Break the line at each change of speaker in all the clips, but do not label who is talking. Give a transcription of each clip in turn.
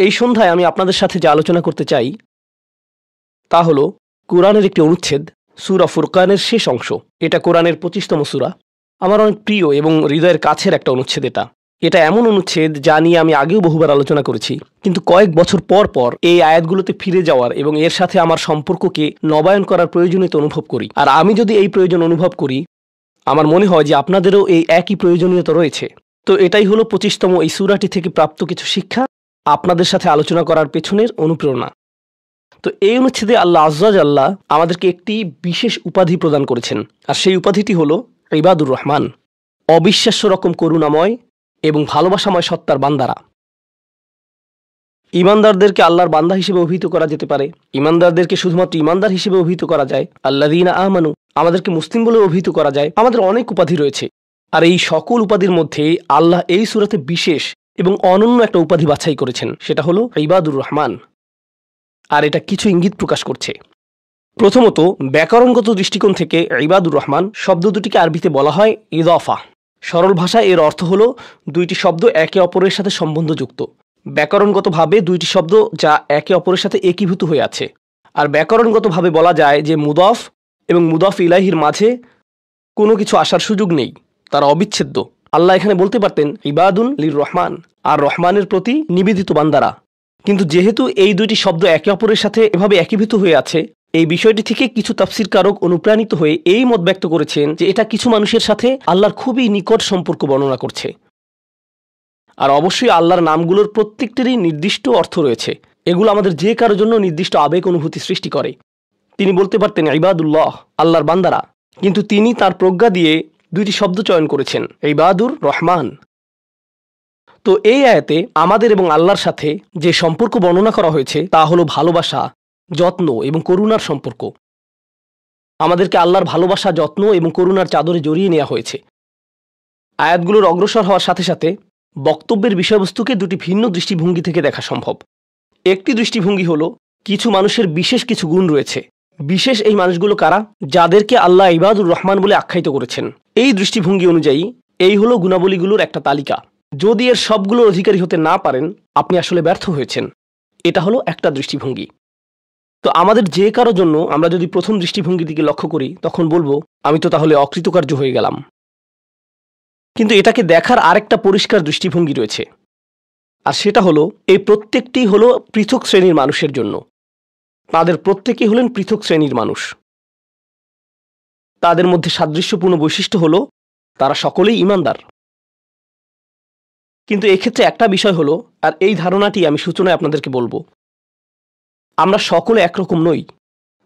এই সন্ধ্যায় আমি আপনাদের সাথে যে আলোচনা করতে চাই তা হলো কোরআনের একটি অনুচ্ছেদ, সূরা ফুরকানের শেষ অংশ। এটা কোরআনের 25তম সূরা। আমার অনেক প্রিয় এবং হৃদয়ের কাছের একটা অনুচ্ছেদ। এটা এমন অনুচ্ছেদ যা নিয়ে আমি আগেও বহুবার আলোচনা করেছি, কিন্তু কয়েক বছর পর পর এই আয়াতগুলোতে ফিরে যাওয়ার এবং এর সাথে আমার সম্পর্ককে নবায়ন করার প্রয়োজনীয়তা অনুভব করি। আর আমি যদি এই প্রয়োজন অনুভব করি, আমার মনে হয় যে আপনাদেরও এই একই প্রয়োজনীয়তা রয়েছে। তো এটাই হলো 25তম এই সূরাটি থেকে প্রাপ্ত কিছু শিক্ষা, আপনাদের সাথে আলোচনা করার পেছনের অনুপ্রেরণা। তো এই অনুচ্ছেদে আল্লাহ আযজা ওয়া জাল্লা আমাদেরকে একটি বিশেষ উপাধি প্রদান করেছেন, আর সেই উপাধিটি হলো ইবাদুর রহমান, অবিশ্বাস্য রকম করুণাময় এবং ভালোবাসাময় সত্তার বান্দারা। ঈমানদারদেরকে আল্লাহর বান্দা হিসেবে অভিহিত করা যেতে পারে, ঈমানদারদেরকে শুধুমাত্র ঈমানদার হিসেবে অভিহিত করা যায়, আল্লাযীনা আমানু আমাদেরকে মুসলিম বলে অভিহিত করা যায়। আমাদের অনেক উপাধি রয়েছে, আর এই সকল উপাধির মধ্যে আল্লাহ এই সূরাতে বিশেষ এবং অনন্য একটা উপাধি বাছাই করেছেন, সেটা হলো ইবাদুর রহমান। আর এটা কিছু ইঙ্গিত প্রকাশ করছে। প্রথমত, ব্যাকরণগত দৃষ্টিকোণ থেকে ইবাদুর রহমান শব্দ দুটিকে আরবিতে বলা হয় ইদাফা। সরল ভাষায় এর অর্থ হলো দুইটি শব্দ একে অপরের সাথে সম্বন্ধযুক্ত। ব্যাকরণগতভাবে দুইটি শব্দ যা একে অপরের সাথে একীভূত হয়ে আছে। আর ব্যাকরণগতভাবে বলা যায় যে মুদাফ এবং মুদাফ ইলাইহির মাঝে কোনো কিছু আসার সুযোগ নেই, তারা অবিচ্ছেদ্য। আল্লাহ এখানে বলতে পারতেন ইবাদুন লির রহমান, আর রহমানের প্রতি নিবেদিত বান্দারা। কিন্তু যেহেতু এই দুইটি শব্দ একে অপরের সাথে এভাবে একীভূত হয়ে আছে, এই বিষয়টি থেকে কিছু তাফসীরকারক অনুপ্রাণিত হয়ে এই মত ব্যক্ত করেছেন যে এটা কিছু মানুষের সাথে আল্লাহর খুবই নিকট সম্পর্ক বর্ণনা করছে। আর অবশ্যই আল্লাহর নামগুলোর প্রত্যেকটিরই নির্দিষ্ট অর্থ রয়েছে, এগুলো আমাদের যে কারোর জন্য নির্দিষ্ট আবেগ অনুভূতি সৃষ্টি করে। তিনি বলতে পারতেন ইবাদুল্লাহ, আল্লাহর বান্দারা, কিন্তু তিনি তার প্রজ্ঞা দিয়ে দুইটি শব্দ চয়ন করেছেন, ইবাদুর রহমান। তো এই আয়াতে আমাদের এবং আল্লাহর সাথে যে সম্পর্ক বর্ণনা করা হয়েছে তা হলো ভালোবাসা, যত্ন এবং করুণার সম্পর্ক। আমাদেরকে আল্লাহর ভালোবাসা, যত্ন এবং করুণার চাদরে জড়িয়ে নেওয়া হয়েছে। আয়াতগুলোর অগ্রসর হওয়ার সাথে সাথে বক্তব্যের বিষয়বস্তুকে দুটি ভিন্ন দৃষ্টিভঙ্গি থেকে দেখা সম্ভব। একটি দৃষ্টিভঙ্গি হলো কিছু মানুষের বিশেষ কিছু গুণ রয়েছে। বিশেষ এই মানুষগুলো কারা? যাদেরকে আল্লাহ ইবাদুর রহমান বলে আখ্যায়িত করেছেন। এই দৃষ্টিভঙ্গি অনুযায়ী এই হলো গুণাবলীগুলোর একটা তালিকা। যদি এর সবগুলোর অধিকারী হতে না পারেন, আপনি আসলে ব্যর্থ হয়েছেন। এটা হলো একটা দৃষ্টিভঙ্গি। তো আমাদের যে কারো জন্য আমরা যদি প্রথম দৃষ্টিভঙ্গির দিকে লক্ষ্য করি, তখন বলবো আমি তো তাহলে অকৃতকার্য হয়ে গেলাম। কিন্তু এটাকে দেখার আরেকটা পরিষ্কার দৃষ্টিভঙ্গি রয়েছে, আর সেটা হলো এই প্রত্যেকটি হলো পৃথক শ্রেণীর মানুষের জন্য। তাদের প্রত্যেকেই হলেন পৃথক শ্রেণীর মানুষ। তাদের মধ্যে সাদৃশ্যপূর্ণ বৈশিষ্ট্য হলো তারা সকলেই ঈমানদার। কিন্তু এক্ষেত্রে একটা বিষয় হলো, আর এই ধারণাটি আমি সূচনায় আপনাদেরকে বলবো, আমরা সকলে একরকম নই।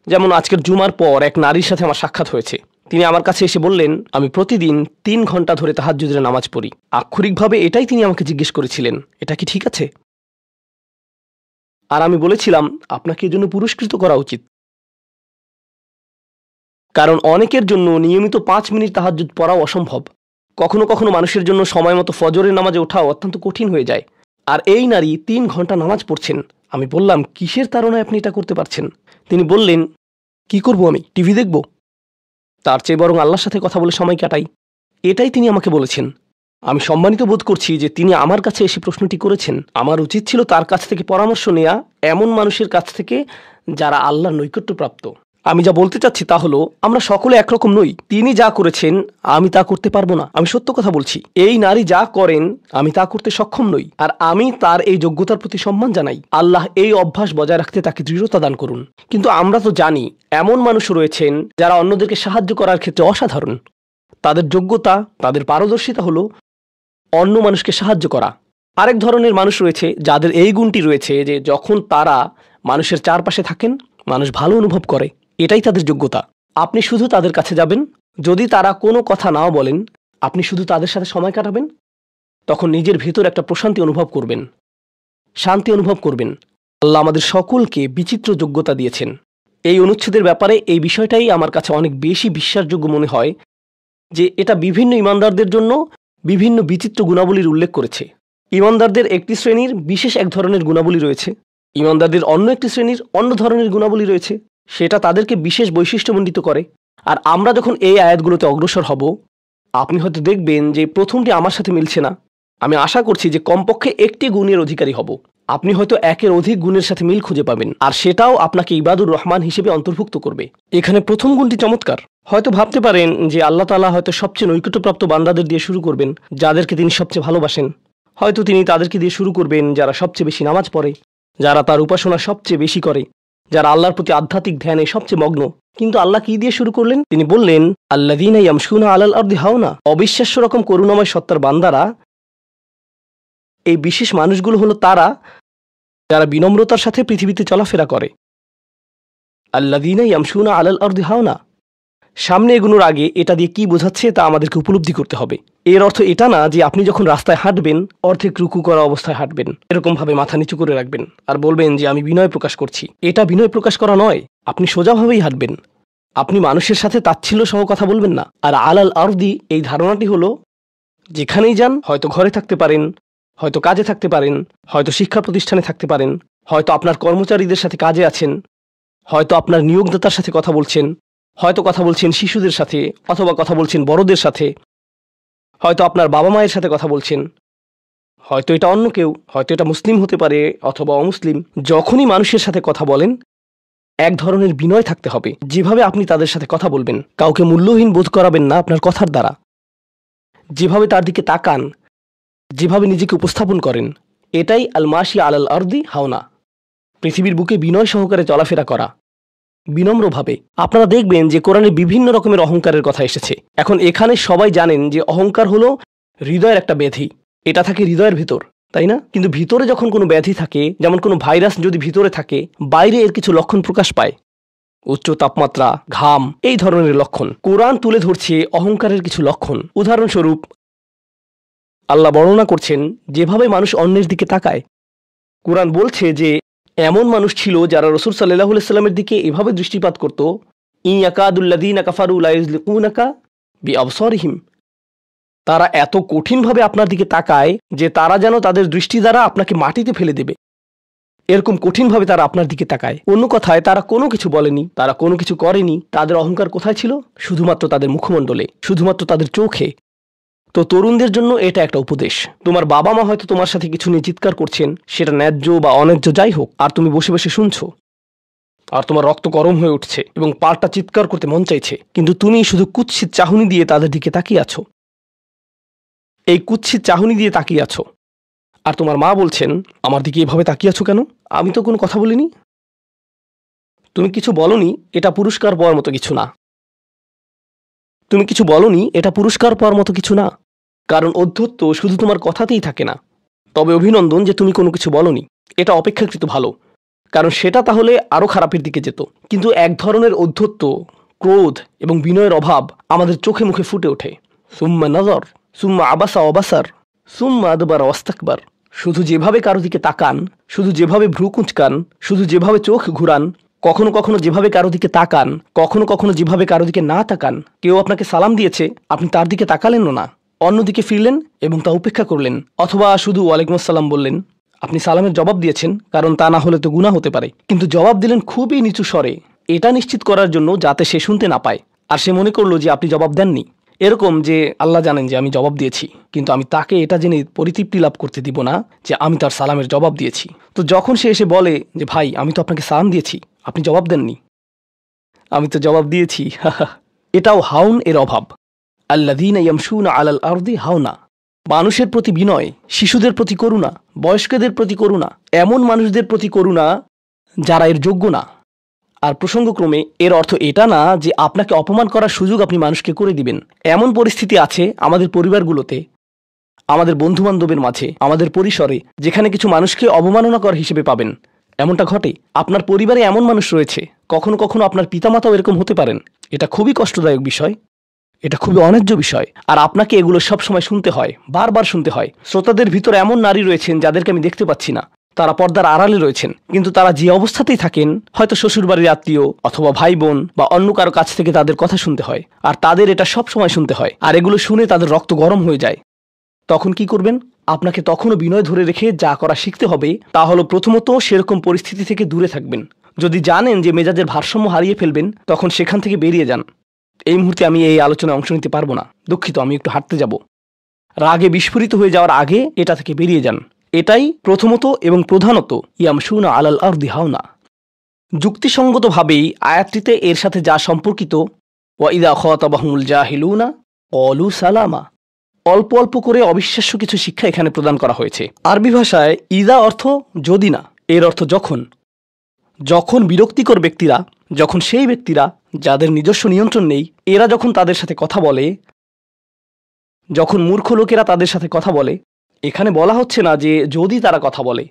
যেমন আজকের জুমার পর এক নারীর সাথে আমার সাক্ষাৎ হয়েছে। তিনি আমার কাছে এসে বললেন আমি প্রতিদিন 3 ঘন্টা ধরে তাহাজ্জুদের নামাজ পড়ি। আক্ষরিকভাবে এটাই তিনি আমাকে জিজ্ঞেস করেছিলেন, এটা কি ঠিক আছে? আর আমি বলেছিলাম আপনাকে এজন্য পুরস্কৃত করা উচিত, কারণ অনেকের জন্য নিয়মিত 5 মিনিট তাহাজ্জুদ পড়াও অসম্ভব। কখনো কখনো মানুষের জন্য সময় মতো ফজরের নামাজে ওঠাও অত্যন্ত কঠিন হয়ে যায়। আর এই নারী 3 ঘন্টা নামাজ পড়ছেন। আমি বললাম কিসের তাড়নায় আপনি এটা করতে পারছেন? তিনি বললেন কি করব, আমি টিভি দেখব? তার চেয়ে বরং আল্লাহর সাথে কথা বলে সময় কাটাই। এটাই তিনি আমাকে বলেছেন। আমি সম্মানিত বোধ করছি যে তিনি আমার কাছে এসে প্রশ্নটি করেছেন। আমার উচিত ছিল তার কাছ থেকে পরামর্শ নেওয়া, এমন মানুষের কাছ থেকে যারা আল্লাহর নৈকট্যপ্রাপ্ত। আমি যা বলতে চাচ্ছি তা হলো আমরা সকলে একরকম নই। তিনি যা করেছেন আমি তা করতে পারবো না, আমি সত্য কথা বলছি। এই নারী যা করেন আমি তা করতে সক্ষম নই, আর আমি তার এই যোগ্যতার প্রতি সম্মান জানাই। আল্লাহ এই অভ্যাস বজায় রাখতে তাকে দৃঢ়তা দান করুন। কিন্তু আমরা তো জানি এমন মানুষ রয়েছেন যারা অন্যদেরকে সাহায্য করার ক্ষেত্রে অসাধারণ। তাদের যোগ্যতা, তাদের পারদর্শিতা হলো অন্য মানুষকে সাহায্য করা। আরেক ধরনের মানুষ রয়েছে যাদের এই গুণটি রয়েছে যে যখন তারা মানুষের চারপাশে থাকেন, মানুষ ভালো অনুভব করে। এটাই তাদের যোগ্যতা। আপনি শুধু তাদের কাছে যাবেন, যদি তারা কোনো কথা নাও বলেন, আপনি শুধু তাদের সাথে সময় কাটাবেন, তখন নিজের ভেতর একটা প্রশান্তি অনুভব করবেন, শান্তি অনুভব করবেন। আল্লাহ আমাদের সকলকে বিচিত্র যোগ্যতা দিয়েছেন। এই অনুচ্ছেদের ব্যাপারে এই বিষয়টাই আমার কাছে অনেক বেশি বিশ্বাসযোগ্য মনে হয় যে এটা বিভিন্ন ঈমানদারদের জন্য বিভিন্ন বিচিত্র গুণাবলীর উল্লেখ করেছে। ঈমানদারদের একটি শ্রেণীর বিশেষ এক ধরনের গুণাবলী রয়েছে, ঈমানদারদের অন্য একটি শ্রেণীর অন্য ধরনের গুণাবলী রয়েছে, সেটা তাদেরকে বিশেষ বৈশিষ্ট্যমণ্ডিত করে। আর আমরা যখন এই আয়াতগুলোতে অগ্রসর হব, আপনি হয়তো দেখবেন যে প্রথমটি আমার সাথে মিলছে না। আমি আশা করছি যে কমপক্ষে একটি গুণের অধিকারী হব। আপনি হয়তো একের অধিক গুণের সাথে মিল খুঁজে পাবেন, আর সেটাও আপনাকে ইবাদুর রহমান হিসেবে অন্তর্ভুক্ত করবে। এখানে প্রথম গুণটি চমৎকার। হয়তো ভাবতে পারেন যে আল্লাহ তাআলা হয়তো সবচেয়ে নৈকট্যপ্রাপ্ত বান্দাদের দিয়ে শুরু করবেন, যাদেরকে তিনি সবচেয়ে ভালোবাসেন। হয়তো তিনি তাদেরকে দিয়ে শুরু করবেন যারা সবচেয়ে বেশি নামাজ পড়ে, যারা তার উপাসনা সবচেয়ে বেশি করে, যারা আল্লাহর প্রতি আধ্যাত্মিক ধ্যানে সবচেয়ে মগ্ন। কিন্তু আল্লাহ কি দিয়ে শুরু করলেন? তিনি বললেন, আল্লাযীনা ইয়ামশুনা আলাল আরদি হাওনা। অবিশ্বাস্য রকম করুণাময় সত্তার বান্দারা, এই বিশেষ মানুষগুলো হলো তারা যারা বিনম্রতার সাথে পৃথিবীতে চলাফেরা করে। আল্লাযীনা ইয়ামশুনা আলাল আরদি হাওনা। সামনে এগোনোর আগে এটা দিয়ে কি বোঝাচ্ছে তা আমাদেরকে উপলব্ধি করতে হবে। এর অর্থ এটা না যে আপনি যখন রাস্তায় হাঁটবেন অর্ধেক রুকু করা অবস্থায় হাঁটবেন, এরকমভাবে মাথা নিচু করে রাখবেন আর বলবেন যে আমি বিনয় প্রকাশ করছি। এটা বিনয় প্রকাশ করা নয়। আপনি সোজাভাবেই হাঁটবেন। আপনি মানুষের সাথে তাচ্ছিল্য সহ কথা বলবেন না। আর আলাল আরদি, এই ধারণাটি হলো যেখানেই যান, হয়তো ঘরে থাকতে পারেন, হয়তো কাজে থাকতে পারেন, হয়তো শিক্ষা প্রতিষ্ঠানে থাকতে পারেন, হয়তো আপনার কর্মচারীদের সাথে কাজে আছেন, হয়তো আপনার নিয়োগদাতার সাথে কথা বলছেন, হয়তো কথা বলছেন শিশুদের সাথে, অথবা কথা বলছেন বড়দের সাথে, হয়তো আপনার বাবা মায়ের সাথে কথা বলছেন, হয়তো এটা অন্য কেউ, হয়তো এটা মুসলিম হতে পারে অথবা অমুসলিম। যখনই মানুষের সাথে কথা বলেন এক ধরনের বিনয় থাকতে হবে। যেভাবে আপনি তাদের সাথে কথা বলবেন, কাউকে মূল্যহীন বোধ করাবেন না আপনার কথার দ্বারা। যেভাবে তার দিকে তাকান, যেভাবে নিজেকে উপস্থাপন করেন, এটাই আল মাশি আলাল আরদি হাওনা। পৃথিবীর বুকে বিনয় সহকারে চলাফেরা করা, বিনম্রভাবে। আপনারা দেখবেন যে কোরআনে বিভিন্ন রকমের অহংকারের কথা এসেছে। এখন এখানে সবাই জানেন যে অহংকার হলো হৃদয়ের একটা ব্যাধি। এটা থাকে হৃদয়ের ভিতর, তাই না? কিন্তু ভিতরে যখন কোনো ব্যাধি থাকে, যেমন কোনো ভাইরাস যদি ভিতরে থাকে, বাইরে এর কিছু লক্ষণ প্রকাশ পায়, উচ্চ তাপমাত্রা, ঘাম, এই ধরনের লক্ষণ। কোরআন তুলে ধরছে অহংকারের কিছু লক্ষণ। উদাহরণস্বরূপ আল্লাহ বর্ণনা করছেন যেভাবে মানুষ অন্যের দিকে তাকায়। কোরআন বলছে যে এমন মানুষ ছিল যারা রাসূল সাল্লাল্লাহু আলাইহি সাল্লামের দিকে এভাবে দৃষ্টিপাত করত, ইয়াকাদুল্লাযীনা কাফারু লা ইউযলিকুনাকা বিআবসারিহিম। তারা এত কঠিনভাবে আপনার দিকে তাকায় যে তারা যেন তাদের দৃষ্টি দ্বারা আপনাকে মাটিতে ফেলে দেবে। এরকম কঠিনভাবে তারা আপনার দিকে তাকায়। অন্য কথায়, তারা কোনো কিছু বলেনি, তারা কোনো কিছু করেনি। তাদের অহংকার কোথায় ছিল? শুধুমাত্র তাদের মুখমণ্ডলে, শুধুমাত্র তাদের চোখে। তো তরুণদের জন্য এটা একটা উপদেশ। তোমার বাবা মা হয়তো তোমার সাথে কিছু নিয়ে চিৎকার করছেন, সেটা ন্যায্য বা অন্যায্য যাই হোক, আর তুমি বসে বসে শুনছো, আর তোমার রক্ত গরম হয়ে উঠছে এবং পাল্টা চিৎকার করতে মন চাইছে, কিন্তু তুমি শুধু কুৎসিত চাহনি দিয়ে তাদের দিকে তাকিয়ে আছো। এই কুৎসিত চাহনি দিয়ে তাকিয়ে আছো, আর তোমার মা বলছেন, আমার দিকে এভাবে তাকিয়ে আছো কেন? আমি তো কোনো কথা বলিনি। তুমি কিছু বলনি, এটা পুরস্কার পাওয়ার মতো কিছু না। তুমি কিছু বলনি, এটা পুরস্কার পাওয়ার মতো কিছু না। কারণ অধ্যত্ব শুধু তোমার কথাতেই থাকে না। তবে অভিনন্দন যে তুমি কোনো কিছু বলনি, এটা অপেক্ষাকৃত ভালো, কারণ সেটা তাহলে আরও খারাপের দিকে যেত। কিন্তু এক ধরনের অধ্যত্ব, ক্রোধ এবং বিনয়ের অভাব আমাদের চোখে মুখে ফুটে ওঠে। সুম্মা নজর, সুম্মা আবাসা অবাসার, সুম্মা আদবার ওয়াস্তাকবার। শুধু যেভাবে কারো দিকে তাকান, শুধু যেভাবে ভ্রু কুঁচকান, শুধু যেভাবে চোখ ঘুরান, কখনো কখনো যেভাবে কারো দিকে তাকান, কখনো কখনো যেভাবে কারো দিকে না তাকান। কেউ আপনাকে সালাম দিয়েছে, আপনি তার দিকে তাকালেন না, অন্যদিকে ফিরলেন এবং তা উপেক্ষা করলেন, অথবা শুধু ওয়ালাইকুম আসসালাম বললেন। আপনি সালামের জবাব দিয়েছেন, কারণ তা না হলে তো গুনাহ হতে পারে, কিন্তু জবাব দিলেন খুবই নিচু স্বরে, এটা নিশ্চিত করার জন্য যাতে সে শুনতে না পায়, আর সে মনে করলো যে আপনি জবাব দেননি। এরকম যে আল্লাহ জানেন যে আমি জবাব দিয়েছি, কিন্তু আমি তাকে এটা জেনে পরিতৃপ্তি লাভ করতে দিব না যে আমি তার সালামের জবাব দিয়েছি। তো যখন সে এসে বলে যে ভাই, আমি তো আপনাকে সালাম দিয়েছি, আপনি জবাব দেননি। আমি তো জবাব দিয়েছি। এটাও হাউন এর অভাব। আল্লাযীনা ইয়ামশুনা আলাল আরদি হাওনা। মানুষের প্রতি বিনয়, শিশুদের প্রতি করুণা, বয়স্কদের প্রতি করুণা, এমন মানুষদের প্রতি করুণা যারা এর যোগ্য না। আর প্রসঙ্গক্রমে এর অর্থ এটা না যে আপনাকে অপমান করার সুযোগ আপনি মানুষকে করে দিবেন। এমন পরিস্থিতি আছে আমাদের পরিবারগুলোতে, আমাদের বন্ধুবান্ধবের মাঝে, আমাদের পরিসরে, যেখানে কিছু মানুষকে অবমাননা কর হিসেবে পাবেন। এমনটা ঘটে। আপনার পরিবারে এমন মানুষ রয়েছে, কখনো কখনো আপনার পিতামাতাও এরকম হতে পারেন। এটা খুবই কষ্টদায়ক বিষয়, এটা খুবই অন্যায্য বিষয়, আর আপনাকে এগুলো সবসময় শুনতে হয়, বারবার শুনতে হয়। শ্রোতাদের ভিতর এমন নারী রয়েছেন যাদেরকে আমি দেখতে পাচ্ছি না, তারা পর্দার আড়ালে রয়েছেন, কিন্তু তারা যে অবস্থাতেই থাকেন, হয়তো শ্বশুরবাড়ির আত্মীয় অথবা ভাই বোন বা অন্য কারো কাছ থেকে তাদের কথা শুনতে হয়, আর তাদের এটা সব সময় শুনতে হয়, আর এগুলো শুনে তাদের রক্ত গরম হয়ে যায়। তখন কি করবেন? আপনাকে তখনও বিনয় ধরে রেখে যা করা শিখতে হবে তা হলো, প্রথমত সেরকম পরিস্থিতি থেকে দূরে থাকবেন। যদি জানেন যে মেজাজের ভারসাম্য হারিয়ে ফেলবেন, তখন সেখান থেকে বেরিয়ে যান। এই মুহূর্তে আমি এই আলোচনায় অংশ নিতে পারবো না, দুঃখিত, আমি একটু হাঁটতে যাব। রাগে বিস্ফোরিত হয়ে যাওয়ার আগে এটা থেকে বেরিয়ে যান। এটাই প্রথমত এবং প্রধানত ইয়ামশুনা আলাল আরদি হাওনা। যুক্তিসঙ্গতভাবেই আয়াতটিতে এর সাথে যা সম্পর্কিত, ওয়া ইযা খাতাবাহুমুল জাহিলুনা ক্বালু সালামা, অল্প অল্প করে অবিশ্বাস্য কিছু শিক্ষা এখানে প্রদান করা হয়েছে। আরবি ভাষায় ইদা অর্থ যদি না, এর অর্থ যখন। যখন বিরক্তিকর ব্যক্তিরা, যখন সেই ব্যক্তিরা যাদের নিজস্ব নিয়ন্ত্রণ নেই, এরা যখন তাদের সাথে কথা বলে, যখন মূর্খ লোকেরা তাদের সাথে কথা বলে, এখানে বলা হচ্ছে না যে যদি তারা কথা বলে,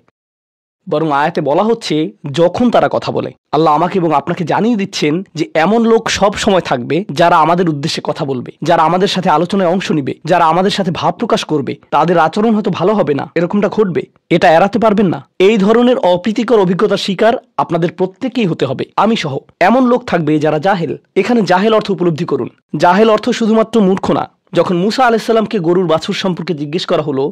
বরং আয়াতে বলা হচ্ছে যখন তারা কথা বলে। আল্লাহ আমাকে এবং আপনাকে জানিয়ে দিচ্ছেন যে এমন লোক সব সময় থাকবে যারা আমাদের উদ্দেশ্যে কথা বলবে, যারা আমাদের সাথে আলোচনায় অংশ নিবে, যারা আমাদের সাথে ভাব প্রকাশ করবে। তাদের আচরণ হয়তো ভালো হবে না, এরকমটা ঘটবে, এটা এড়াতে পারবেন না। এই ধরনের অপ্রীতিকর অভিজ্ঞতার শিকার আপনাদের প্রত্যেকেই হতে হবে, আমি সহ। এমন লোক থাকবে যারা জাহেল। এখানে জাহেল অর্থ উপলব্ধি করুন। জাহেল অর্থ শুধুমাত্র মূর্খ না। যখন মুসা আলাইহিস সালামকে গরুর বাছুর সম্পর্কে জিজ্ঞেস করা হলো,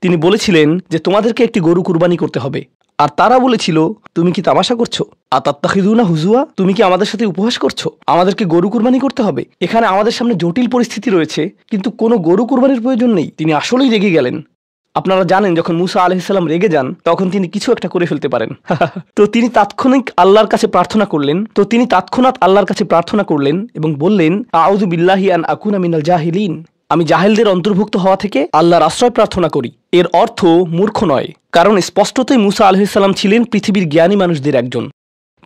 তিনি বলেছিলেন যে তোমাদেরকে একটি গরু কুরবানি করতে হবে। আর তারা বলেছিল, তুমি কি তামাশা করছো? আতাত্তাখিযুনা হুজুয়া, তুমি কি আমাদের সাথে উপহাস করছো? আমাদেরকে গরু কুরবানি করতে হবে? এখানে আমাদের সামনে জটিল পরিস্থিতি রয়েছে, কিন্তু কোনো গরু কুরবানির প্রয়োজন নেই। তিনি আসলেই রেগে গেলেন। আপনারা জানেন যখন মুসা আলাইহিস সালাম রেগে যান তখন তিনি কিছু একটা করে ফেলতে পারেন। তো তিনি তৎক্ষণাৎ আল্লাহর কাছে প্রার্থনা করলেন এবং বললেন, আউযু বিল্লাহি আন আকুনা মিনাল জাহিলিন, আমি জাহেলদের অন্তর্ভুক্ত হওয়া থেকে আল্লাহর আশ্রয় প্রার্থনা করি। এর অর্থ মূর্খ নয়, কারণ স্পষ্টতই মুসা আলাইহিস সালাম ছিলেন পৃথিবীর জ্ঞানী মানুষদের একজন।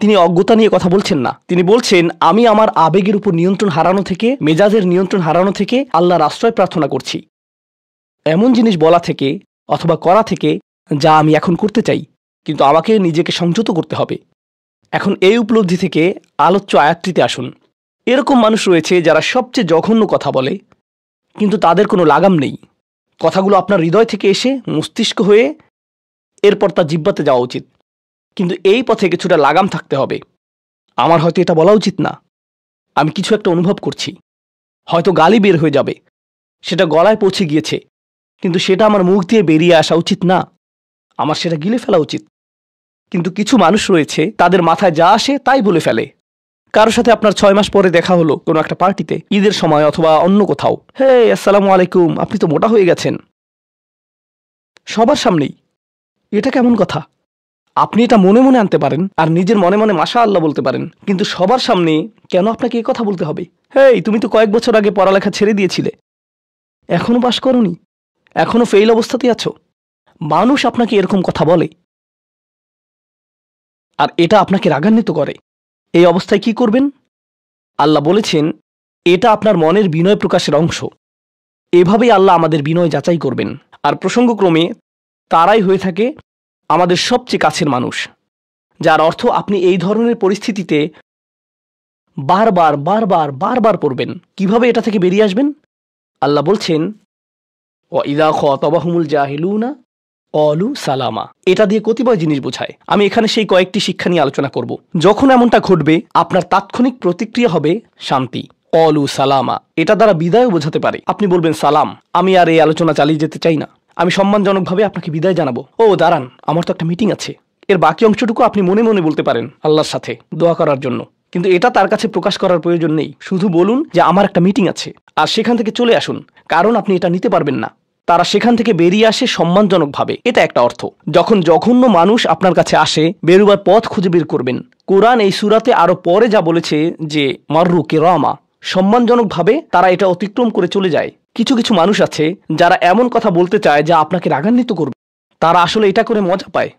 তিনি অজ্ঞতা নিয়ে কথা বলছেন না। তিনি বলছেন, আমি আমার আবেগের উপর নিয়ন্ত্রণ হারানো থেকে, মেজাজের নিয়ন্ত্রণ হারানো থেকে আল্লাহর আশ্রয় প্রার্থনা করছি, এমন জিনিস বলা থেকে অথবা করা থেকে যা আমি এখন করতে চাই, কিন্তু আমাকে নিজেকে সংযত করতে হবে। এখন এই উপলব্ধি থেকে আলোচ্য আয়াতটিতে আসুন। এরকম মানুষ রয়েছে যারা সবচেয়ে জঘন্য কথা বলে, কিন্তু তাদের কোনো লাগাম নেই। কথাগুলো আপনার হৃদয় থেকে এসে মস্তিষ্ক হয়ে এরপর তা জিহ্বাতে যাওয়া উচিত, কিন্তু এই পথে কিছুটা লাগাম থাকতে হবে। আমার হয়তো এটা বলা উচিত না, আমি কিছু একটা অনুভব করছি, হয়তো গালি বের হয়ে যাবে, সেটা গলায় পৌঁছে গিয়েছে, কিন্তু সেটা আমার মুখ দিয়ে বেরিয়ে আসা উচিত না, আমার সেটা গিলে ফেলা উচিত। কিন্তু কিছু মানুষ রয়েছে, তাদের মাথায় যা আসে তাই বলে ফেলে। কারোর সাথে আপনার 6 মাস পরে দেখা হলো কোনো একটা পার্টিতে, ঈদের সময় অথবা অন্য কোথাও, হে আসসালামু আলাইকুম, আপনি তো মোটা হয়ে গেছেন, সবার সামনেই। এটা কেমন কথা? আপনি এটা মনে মনে আনতে পারেন আর নিজের মনে মনে মাশাআল্লাহ বলতে পারেন, কিন্তু সবার সামনে কেন আপনাকে এই কথা বলতে হবে? হেই, তুমি তো কয়েক বছর আগে পড়ালেখা ছেড়ে দিয়েছিলে, এখনো পাস করনি, এখনো ফেইল অবস্থাতে আছো। মানুষ আপনাকে এরকম কথা বলে আর এটা আপনাকে রাগান্বিত করে। এই অবস্থায় কি করবেন? আল্লাহ বলেছেন, এটা আপনার মনের বিনয় প্রকাশের অংশ। এভাবেই আল্লাহ আমাদের বিনয় যাচাই করবেন। আর প্রসঙ্গক্রমে তারাই হয়ে থাকে আমাদের সবচেয়ে কাছের মানুষ, যার অর্থ আপনি এই ধরনের পরিস্থিতিতে বারবার বারবার বারবার পড়বেন। কিভাবে এটা থেকে বেরিয়ে আসবেন? আল্লাহ বলছেন, ওয়া ইযা খাতাবাহুমুল জাহিলুনা ক্বালু সালামা। এটা দিয়ে কতিপয় জিনিস বোঝায়। আমি এখানে সেই কয়েকটি শিক্ষা নিয়ে আলোচনা করব। যখন এমনটা ঘটবে, আপনার তাৎক্ষণিক প্রতিক্রিয়া হবে শান্তি, ক্বালু সালামা। এটা দ্বারা বিদায়ও বোঝাতে পারে। আপনি বলবেন, সালাম, আমি আর এই আলোচনা চালিয়ে যেতে চাই না, আমি সম্মানজনকভাবে আপনাকে বিদায় জানাবো। ও দাঁড়ান, আমার তো একটা মিটিং আছে। এর বাকি অংশটুকু আপনি মনে মনে বলতে পারেন আল্লাহর সাথে দোয়া করার জন্য, কিন্তু এটা তার কাছে প্রকাশ করার প্রয়োজন নেই। শুধু বলুন যে আমার একটা মিটিং আছে, আর সেখান থেকে চলে আসুন, কারণ আপনি এটা নিতে পারবেন না। তারা সেখান থেকে বেরিয়ে আসে সম্মানজনকভাবে, এটা একটা অর্থ। যখন জঘন্য মানুষ আপনার কাছে আসে, বেরুবার পথ খুঁজে বের করবেন। কোরআন এই সূরাতে আরো পরে যা বলেছে যে মাররু কিরামা, সম্মানজনকভাবে তারা এটা অতিক্রম করে চলে যায়। কিছু কিছু মানুষ আছে যারা এমন কথা বলতে চায় যা আপনাকে রাগান্বিত করবে। তারা আসলে এটা করে মজা পায়।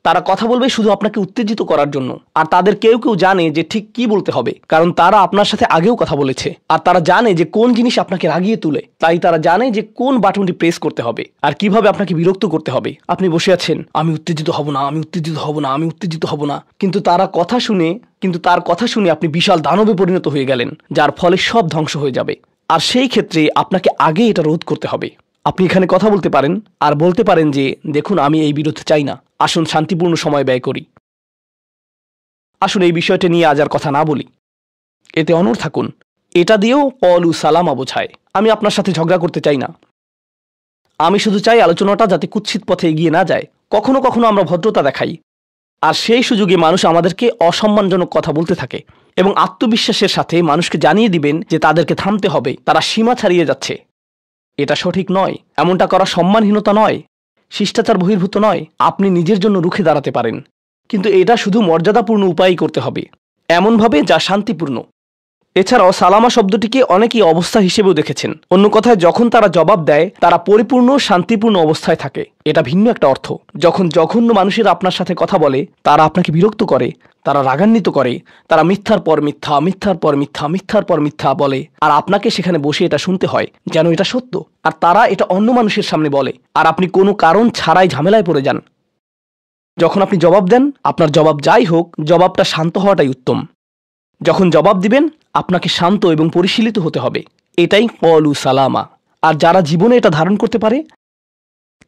তারা কথা বলবে শুধু আপনাকে উত্তেজিত করার জন্য। আর তাদের কেউ কেউ জানে যে ঠিক কি বলতে হবে, কারণ তারা আপনার সাথে আগেও কথা বলেছে। আর তারা জানে যে কোন জিনিস আপনাকে রাগিয়ে তুলে, তাই তারা জানে যে কোন বাটনটি প্রেস করতে হবে আর কিভাবে আপনাকে বিরক্ত করতে হবে। আপনি বসে আছেন, আমি উত্তেজিত হব না, আমি উত্তেজিত হব না, আমি উত্তেজিত হব না, কিন্তু তার কথা শুনে আপনি বিশাল দানবে পরিণত হয়ে গেলেন, যার ফলে সব ধ্বংস হয়ে যাবে। আর সেই ক্ষেত্রে আপনাকে আগে এটা রোধ করতে হবে। আপনি এখানে কথা বলতে পারেন আর বলতে পারেন যে, দেখুন, আমি এই বিরোধ চাই না, আসুন শান্তিপূর্ণ সময় ব্যয় করি, আসুন এই বিষয়টা নিয়ে আজ আর কথা না বলি, এতে অনড় থাকুন। এটা দিয়েও ক্বালু সালামা বোঝায়। আমি আপনার সাথে ঝগড়া করতে চাই না, আমি শুধু চাই আলোচনাটা যাতে কুৎসিত পথে এগিয়ে না যায়। কখনো কখনো আমরা ভদ্রতা দেখাই, আর সেই সুযোগে মানুষ আমাদেরকে অসম্মানজনক কথা বলতে থাকে, এবং আত্মবিশ্বাসের সাথে মানুষকে জানিয়ে দিবেন যে তাদেরকে থামতে হবে, তারা সীমা ছাড়িয়ে যাচ্ছে। এটা সঠিক নয়, এমনটা করা সম্মানহীনতা নয়, শিষ্টাচার বহির্ভূত নয়। আপনি নিজের জন্য রুখে দাঁড়াতে পারেন, কিন্তু এটা শুধু মর্যাদাপূর্ণ উপায়ই করতে হবে, এমনভাবে যা শান্তিপূর্ণ। এছাড়াও সালামা শব্দটিকে অনেকেই অবস্থা হিসেবেও দেখেছেন। অন্য কথায়, যখন তারা জবাব দেয় তারা পরিপূর্ণ শান্তিপূর্ণ অবস্থায় থাকে। এটা ভিন্ন একটা অর্থ। যখন জঘন্য মানুষের আপনার সাথে কথা বলে, তারা আপনাকে বিরক্ত করে, তারা রাগান্বিত করে, তারা মিথ্যার পর মিথ্যা, মিথ্যার পর মিথ্যা, মিথ্যার পর মিথ্যা বলে, আর আপনাকে সেখানে বসে এটা শুনতে হয় যেন এটা সত্য। আর তারা এটা অন্য মানুষের সামনে বলে, আর আপনি কোনো কারণ ছাড়াই ঝামেলায় পড়ে যান। যখন আপনি জবাব দেন, আপনার জবাব যাই হোক, জবাবটা শান্ত হওয়াটাই উত্তম। যখন জবাব দিবেন, আপনাকে শান্ত এবং পরিশীলিত হতে হবে। এটাই কলু সালামা। আর যারা জীবনে এটা ধারণ করতে পারে,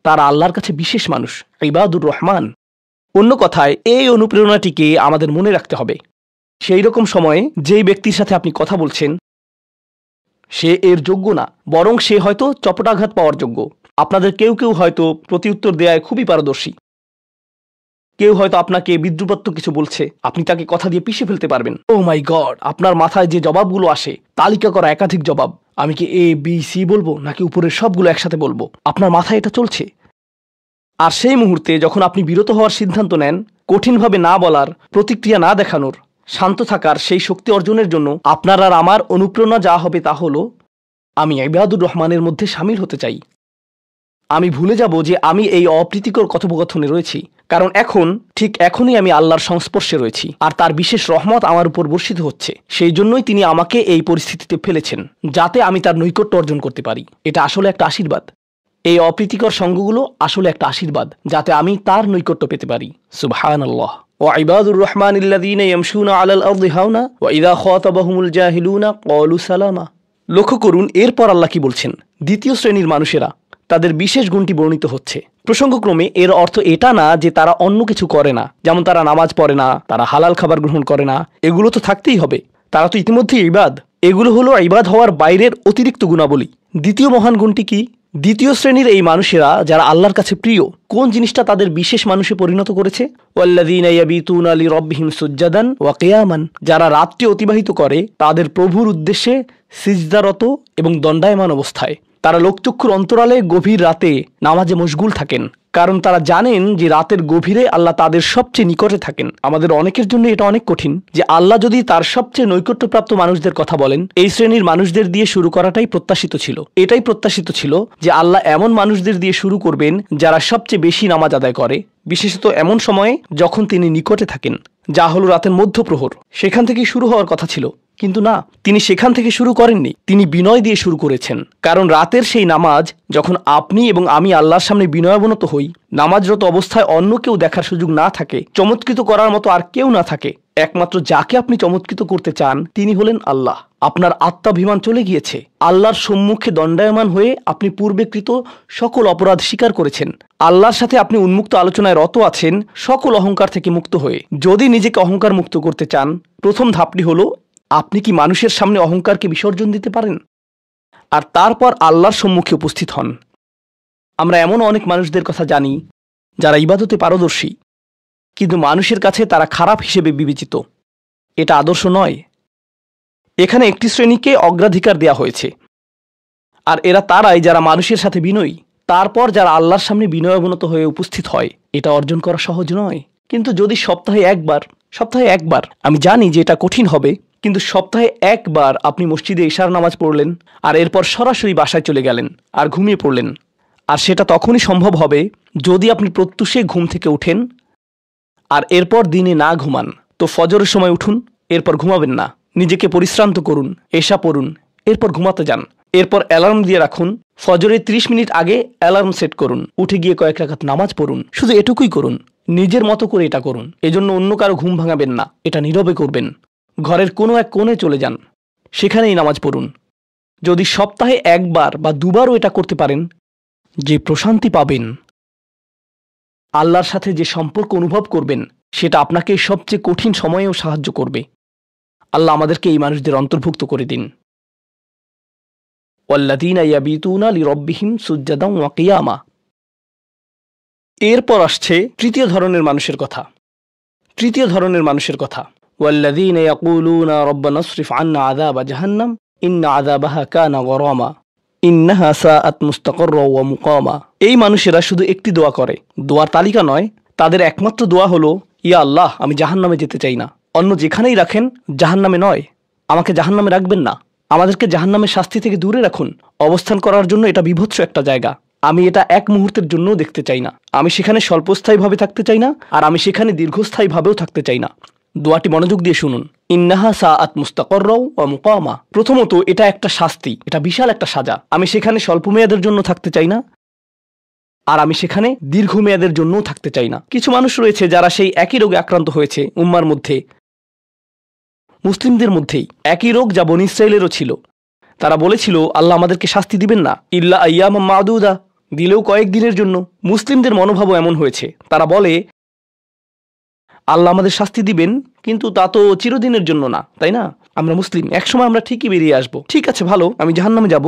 তারা আল্লাহর কাছে বিশেষ মানুষ, ইবাদুর রহমান। অন্য কথায়, এই অনুপ্রেরণাটিকে আমাদের মনে রাখতে হবে। সেই রকম সময়ে যেই ব্যক্তির সাথে আপনি কথা বলছেন, সে এর যোগ্য না, বরং সে হয়তো চপটাঘাত পাওয়ার যোগ্য। আপনাদের কেউ কেউ হয়তো প্রতিউত্তর দেয়ায় খুবই পারদর্শী। কেউ হয়তো আপনাকে বিদ্রুপাত্মক কিছু বলছে, আপনি তাকে কথা দিয়ে পিষে ফেলতে পারবেন। ও মাই গড, আপনার মাথায় যে জবাবগুলো আসে, তালিকা করা একাধিক জবাব, আমি কি এ বি সি বলবো নাকি উপরের সবগুলো একসাথে বলবো, আপনার মাথায় এটা চলছে। আর সেই মুহূর্তে যখন আপনি বিরত হওয়ার সিদ্ধান্ত নেন, কঠিনভাবে না বলার, প্রতিক্রিয়া না দেখানোর, শান্ত থাকার সেই শক্তি অর্জনের জন্য আপনার আর আমার অনুপ্রেরণা যা হবে তা হলো, আমি ইবাদুর রহমানের মধ্যে সামিল হতে চাই। আমি ভুলে যাব যে আমি এই অপ্রীতিকর কথোপকথনে রয়েছি, কারণ ঠিক এখনই আমি আল্লাহর সংস্পর্শে রয়েছি, আর তার বিশেষ রহমত আমার উপর বর্ষিত হচ্ছে। সেই জন্যই তিনি আমাকে এই পরিস্থিতিতে ফেলেছেন, যাতে আমি তার নৈকট্য অর্জন করতে পারি। এটা আসলে একটা আশীর্বাদ। এই অপ্রীতিকর সঙ্গগুলো আসলে একটা আশীর্বাদ, যাতে আমি তার নৈকট্য পেতে পারি। সুবহানাল্লাহ। ওয়াইবাদুর রহমানিল্লাযীনা ইয়ামশুনা আলাল আরদি হাওনা ওয়া ইযা খাতাবাহুমুল জাহিলুনা ক্বালু সালামা। লক্ষ্য করুন, এরপর আল্লাহ কি বলছেন। দ্বিতীয় শ্রেণীর মানুষেরা, তাদের বিশেষ গুণটি বর্ণিত হচ্ছে। প্রসঙ্গক্রমে এর অর্থ এটা না যে তারা অন্য কিছু করে না, যেমন তারা নামাজ পড়ে না, তারা হালাল খাবার গ্রহণ করে না। এগুলো তো থাকতেই হবে, তারা তো ইতিমধ্যেই ইবাদ। এগুলো হলো ইবাদ হওয়ার বাইরের অতিরিক্ত গুণাবলী। দ্বিতীয় মহান গুণটি কি? দ্বিতীয় শ্রেণীর এই মানুষেরা যারা আল্লাহর কাছে প্রিয়, কোন জিনিসটা তাদের বিশেষ মানুষে পরিণত করেছে? ওয়াল্লাযীনা ইয়াবিতুনা লিরাব্বিহিম সুজ্জাদান ওয়া কিয়ামান। যারা রাতটি অতিবাহিত করে তাদের প্রভুর উদ্দেশ্যে সিজদারত এবং দণ্ডায়মান অবস্থায়। তারা লোকচক্ষুর অন্তরালে গভীর রাতে নামাজে মশগুল থাকেন, কারণ তারা জানেন যে রাতের গভীরে আল্লাহ তাদের সবচেয়ে নিকটে থাকেন। আমাদের অনেকের জন্য এটা অনেক কঠিন যে আল্লাহ যদি তার সবচেয়ে নৈকট্যপ্রাপ্ত মানুষদের কথা বলেন, এই শ্রেণীর মানুষদের দিয়ে শুরু করাটাই প্রত্যাশিত ছিল। এটাই প্রত্যাশিত ছিল যে আল্লাহ এমন মানুষদের দিয়ে শুরু করবেন যারা সবচেয়ে বেশি নামাজ আদায় করে, বিশেষত এমন সময়ে যখন তিনি নিকটে থাকেন, যা হলো রাতের মধ্যপ্রহর। সেখান থেকেই শুরু হওয়ার কথা ছিল, কিন্তু না, তিনি সেখান থেকে শুরু করেননি। তিনি বিনয় দিয়ে শুরু করেছেন, কারণ রাতের সেই নামাজ যখন আপনি এবং আমি আল্লাহর সামনে বিনয়াবনত হই, নামাজরত অবস্থায় অন্য কেউ দেখার সুযোগ না থাকে, চমৎকৃত করার মতো আর কেউ না থাকে, একমাত্র যাকে আপনি চমৎকৃত করতে চান তিনি হলেন আল্লাহ। আপনার আত্মাভিমান চলে গিয়েছে। আল্লাহর সম্মুখে দণ্ডায়মান হয়ে আপনি পূর্বেকৃত সকল অপরাধ স্বীকার করেছেন। আল্লাহর সাথে আপনি উন্মুক্ত আলোচনায় রত আছেন, সকল অহংকার থেকে মুক্ত হয়ে। যদি নিজেকে অহংকার মুক্ত করতে চান, প্রথম ধাপটি হলো, আপনি কি মানুষের সামনে অহংকারকে বিসর্জন দিতে পারেন? আর তারপর আল্লাহর সম্মুখে উপস্থিত হন। আমরা এমন অনেক মানুষদের কথা জানি যারা ইবাদতে পারদর্শী, কিন্তু মানুষের কাছে তারা খারাপ হিসেবে বিবেচিত। এটা আদর্শ নয়। এখানে একটি শ্রেণীকে অগ্রাধিকার দেয়া হয়েছে, আর এরা তারাই যারা মানুষের সাথে বিনয়ী। তারপর যারা আল্লাহর সামনে বিনয়াবনত হয়ে উপস্থিত হয়। এটা অর্জন করা সহজ নয়, কিন্তু যদি সপ্তাহে একবার, আমি জানি যে এটা কঠিন হবে, কিন্তু সপ্তাহে একবার আপনি মসজিদে ইশার নামাজ পড়লেন, আর এরপর সরাসরি বাসায় চলে গেলেন আর ঘুমিয়ে পড়লেন। আর সেটা তখনই সম্ভব হবে যদি আপনি প্রত্যুষে ঘুম থেকে উঠেন, আর এরপর দিনে না ঘুমান। তো ফজরের সময় উঠুন, এরপর ঘুমাবেন না। নিজেকে পরিশ্রান্ত করুন, এশা পড়ুন, এরপর ঘুমাতে যান। এরপর অ্যালার্ম দিয়ে রাখুন, ফজরের 30 মিনিট আগে অ্যালার্ম সেট করুন, উঠে গিয়ে কয়েক রাকাত নামাজ পড়ুন। শুধু এটুকুই করুন, নিজের মতো করে এটা করুন। এজন্য অন্য কারো ঘুম ভাঙাবেন না, এটা নীরবে করবেন। ঘরের কোনো এক কোণে চলে যান, সেখানেই নামাজ পড়ুন। যদি সপ্তাহে একবার বা দুবারও এটা করতে পারেন, যে প্রশান্তি পাবেন, আল্লাহর সাথে যে সম্পর্ক অনুভব করবেন, সেটা আপনাকে সবচেয়ে কঠিন সময়েও সাহায্য করবে। আল্লাহ আমাদেরকে এই মানুষদের অন্তর্ভুক্ত করে দিন। ওয়াল্লাযীনা ইয়াবিতুনা লিরাব্বিহিম সুজ্জাদান ওয়া কিয়ামা। এরপর আসছে তৃতীয় ধরনের মানুষের কথা। ওয়াল্লাযীনা ইয়াকুলুনা রাব্বানা ইসরিফ আন্না আযাবা জাহান্নাম ইন্না আযাবাহা কানা গরামা ইন্নাহা সাআত মুস্তাকাররা ওয়া মুকামা। এই মানুষেরা শুধু একটি দোয়া করে, দোয়ার তালিকা নয়, তাদের একমাত্র দোয়া হলো ইয়া আল্লাহ আমি জাহান্নামে যেতে চাই না। অন্য যেখানেই রাখেন জাহান্নামে নয়, আমাকে জাহান্নামে রাখবেন না, আমাদেরকে জাহান্নামের শাস্তি থেকে দূরে রাখুন। অবস্থান করার জন্য এটা বিভৎস একটা জায়গা, আমি এটা এক মুহূর্তের জন্যও দেখতে চাই না। আমি সেখানে স্বল্পস্থায়ীভাবে থাকতে চাই না, আর আমি সেখানে দীর্ঘস্থায়ীভাবেও থাকতে চাই না। দোয়াটি মনোযোগ দিয়ে শুনুন। ইন্নাহা সাআত মুস্তাকাররা ওয়া মুকামা। প্রথমত এটা একটা শাস্তি, এটা বিশাল একটা সাজা। আমি সেখানে স্বল্প মেয়াদের জন্য থাকতে চাই না, আর আমি সেখানে দীর্ঘমেয়াদের জন্যও থাকতে চাই না। কিছু মানুষ রয়েছে যারা সেই একই রোগে আক্রান্ত হয়েছে, উম্মার মধ্যে, মুসলিমদের মধ্যেই একই রোগ যা বনী ইসরাইলেরও ছিল। তারা বলেছিল আল্লাহ আমাদেরকে শাস্তি দিবেন না, ইল্লা আইয়ামাম মাদুদা, দিলেও কয়েকদিনের জন্য। মুসলিমদের মনোভাবও এমন হয়েছে, তারা বলে আল্লাহ আমাদের শাস্তি দিবেন, কিন্তু তা তো চিরদিনের জন্য না, তাই না? আমরা মুসলিম, একসময় আমরা ঠিকই বেরিয়ে আসব। ঠিক আছে, ভালো, আমি জাহান্নামে যাব,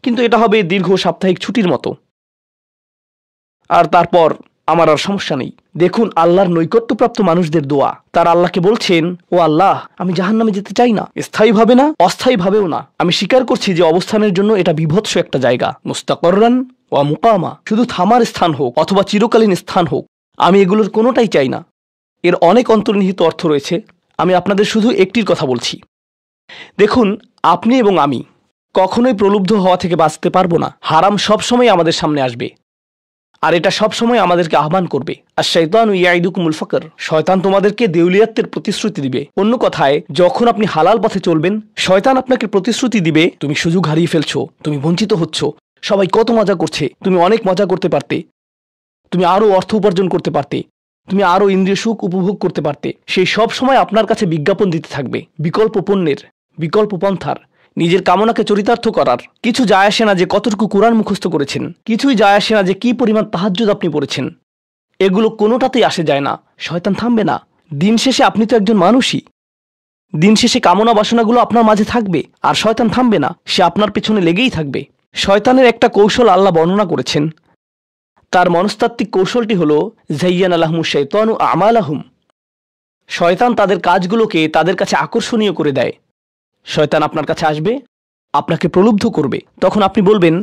কিন্তু এটা হবে দীর্ঘ সাপ্তাহিক ছুটির মতো, আর তারপর আমার আর সমস্যা নেই। দেখুন আল্লাহর নৈকট্যপ্রাপ্ত মানুষদের দোয়া, তারা আল্লাহকে বলছেন ও আল্লাহ আমি জাহান্নামে যেতে চাই না, স্থায়ীভাবে না, অস্থায়ীভাবেও না। আমি স্বীকার করছি যে অবস্থানের জন্য এটা বিভৎস একটা জায়গা, মুস্তাকাররান ওয়া মুকামা, শুধু থামার স্থান হোক অথবা চিরকালীন স্থান হোক, আমি এগুলোর কোনোটাই চাই না। এর অনেক অন্তর্নিহিত অর্থ রয়েছে, আমি আপনাদের শুধু একটির কথা বলছি। দেখুন আপনি এবং আমি কখনোই প্রলুব্ধ হওয়া থেকে বাঁচতে পারবো না। হারাম সবসময় আমাদের সামনে আসবে, আর এটা সবসময় আমাদেরকে আহ্বান করবে। আর শাইতানু ইয়াইদুকুমুল ফাকর, শয়তান তোমাদেরকে দেউলিয়াতের প্রতিশ্রুতি দিবে। অন্য কথায়, যখন আপনি হালাল পথে চলবেন, শয়তান আপনাকে প্রতিশ্রুতি দিবে তুমি সুযোগ হারিয়ে ফেলছো, তুমি বঞ্চিত হচ্ছ, সবাই কত মজা করছে, তুমি অনেক মজা করতে পারতে, তুমি আরও অর্থ উপার্জন করতে পারতে, তুমি আরও ইন্দ্রিয় সুখ উপভোগ করতে পারতে। সেই সব সময় আপনার কাছে বিজ্ঞাপন দিতে থাকবে বিকল্প পণ্যের, বিকল্প পন্থার, নিজের কামনাকে চরিতার্থ করার। কিছু যায় আসে না যে কতটুকু কোরআন মুখস্থ করেছেন, কিছুই যায় আসে না যে কি পরিমাণ তাহাজ্জুদ আপনি পড়েছেন, এগুলো কোনোটাতেই আসে যায় না। শয়তান থামবে না। দিন শেষে আপনি তো একজন মানুষই, দিন শেষে কামনা বাসনাগুলো আপনার মাঝে থাকবে, আর শয়তান থামবে না, সে আপনার পেছনে লেগেই থাকবে। শয়তানের একটা কৌশল আল্লাহ বর্ণনা করেছেন, তার মনস্তাত্ত্বিক কৌশলটি হলো যায়্যানা লাহুমুশ শাইতানু আমালাহুম। শয়তান তাদের কাজগুলোকে তাদের কাছে আকর্ষণীয় করে দেয়। শয়তান আপনার কাছে আসবে, আপনাকে প্রলুব্ধ করবে, তখন আপনি বলবেন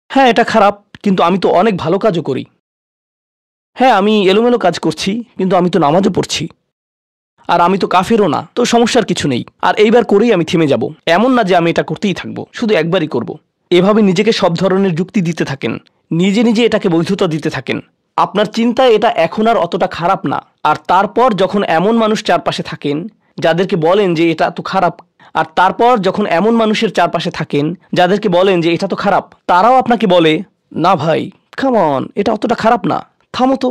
হ্যাঁ এটা খারাপ, কিন্তু আমি তো অনেক ভালো কাজও করি। হ্যাঁ আমি এলোমেলো কাজ করছি, কিন্তু আমি তো নামাজও পড়ছি, আর আমি তো কাফেরও না, তো সমস্যার কিছু নেই, আর এইবার করেই আমি থেমে যাব। এমন না যে আমি এটা করতেই থাকবো, শুধু একবারই করব। এভাবে নিজেকে সব ধরনের যুক্তি দিতে থাকেন, নিজে নিজে এটাকে বৈধতা দিতে থাকেন। আপনার চিন্তায় এটা এখন আর অতটা খারাপ না, আর তারপর যখন এমন মানুষ চারপাশে থাকেন যাদেরকে বলেন যে এটা তো খারাপ, আর তারপর যখন এমন মানুষের চারপাশে থাকেন যাদেরকে বলেন যে এটা তো খারাপ, তারাও আপনাকে বলে না ভাই কাম অন, এটা অতটা খারাপ না, থামো তো,